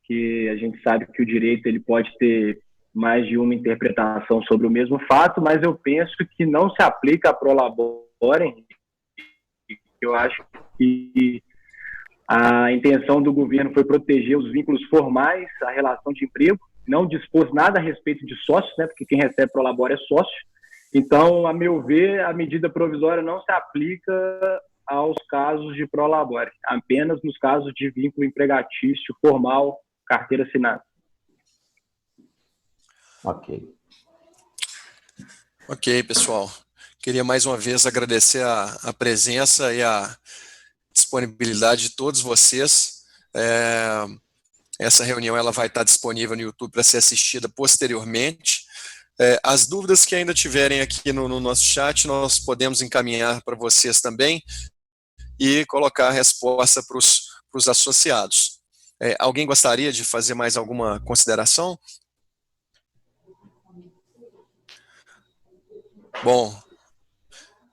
Que a gente sabe que o direito ele pode ter mais de uma interpretação sobre o mesmo fato, mas eu penso que não se aplica a Prolabore. Eu acho que a intenção do governo foi proteger os vínculos formais, a relação de emprego, não dispôs nada a respeito de sócios, né, porque quem recebe Prolabore é sócio. Então, a meu ver, a medida provisória não se aplica aos casos de Prolabore, apenas nos casos de vínculo empregatício formal, carteira assinada. Ok, pessoal. Queria mais uma vez agradecer a presença e a disponibilidade de todos vocês. Essa reunião ela vai estar disponível no YouTube para ser assistida posteriormente. As dúvidas que ainda tiverem aqui no nosso chat, nós podemos encaminhar para vocês também e colocar a resposta para os associados. Alguém gostaria de fazer mais alguma consideração? Bom,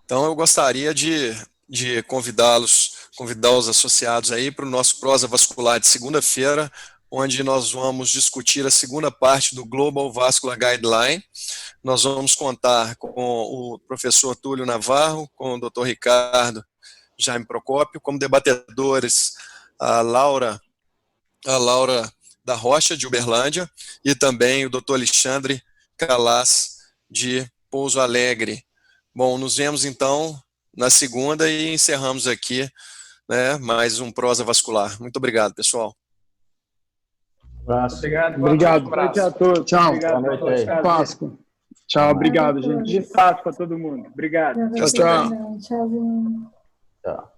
então eu gostaria de convidar os associados aí para o nosso Prosa Vascular de segunda-feira, onde nós vamos discutir a segunda parte do Global Vascular Guideline. Nós vamos contar com o professor Túlio Navarro, com o Dr. Ricardo Jaime Procópio, como debatedores a Laura da Rocha, de Uberlândia, e também o Dr. Alexandre Calas, de Pouso Alegre. Bom, nos vemos então na segunda e encerramos aqui, né, mais um Prosa Vascular. Muito obrigado, pessoal. Obrigado. Obrigado. Boa noite a todos. Tchau. Obrigado. Boa noite aí. Páscoa. Tchau, obrigado, gente. De Páscoa a todo mundo. Obrigado. Tchau, tchau. Tchauzinho. Tchau.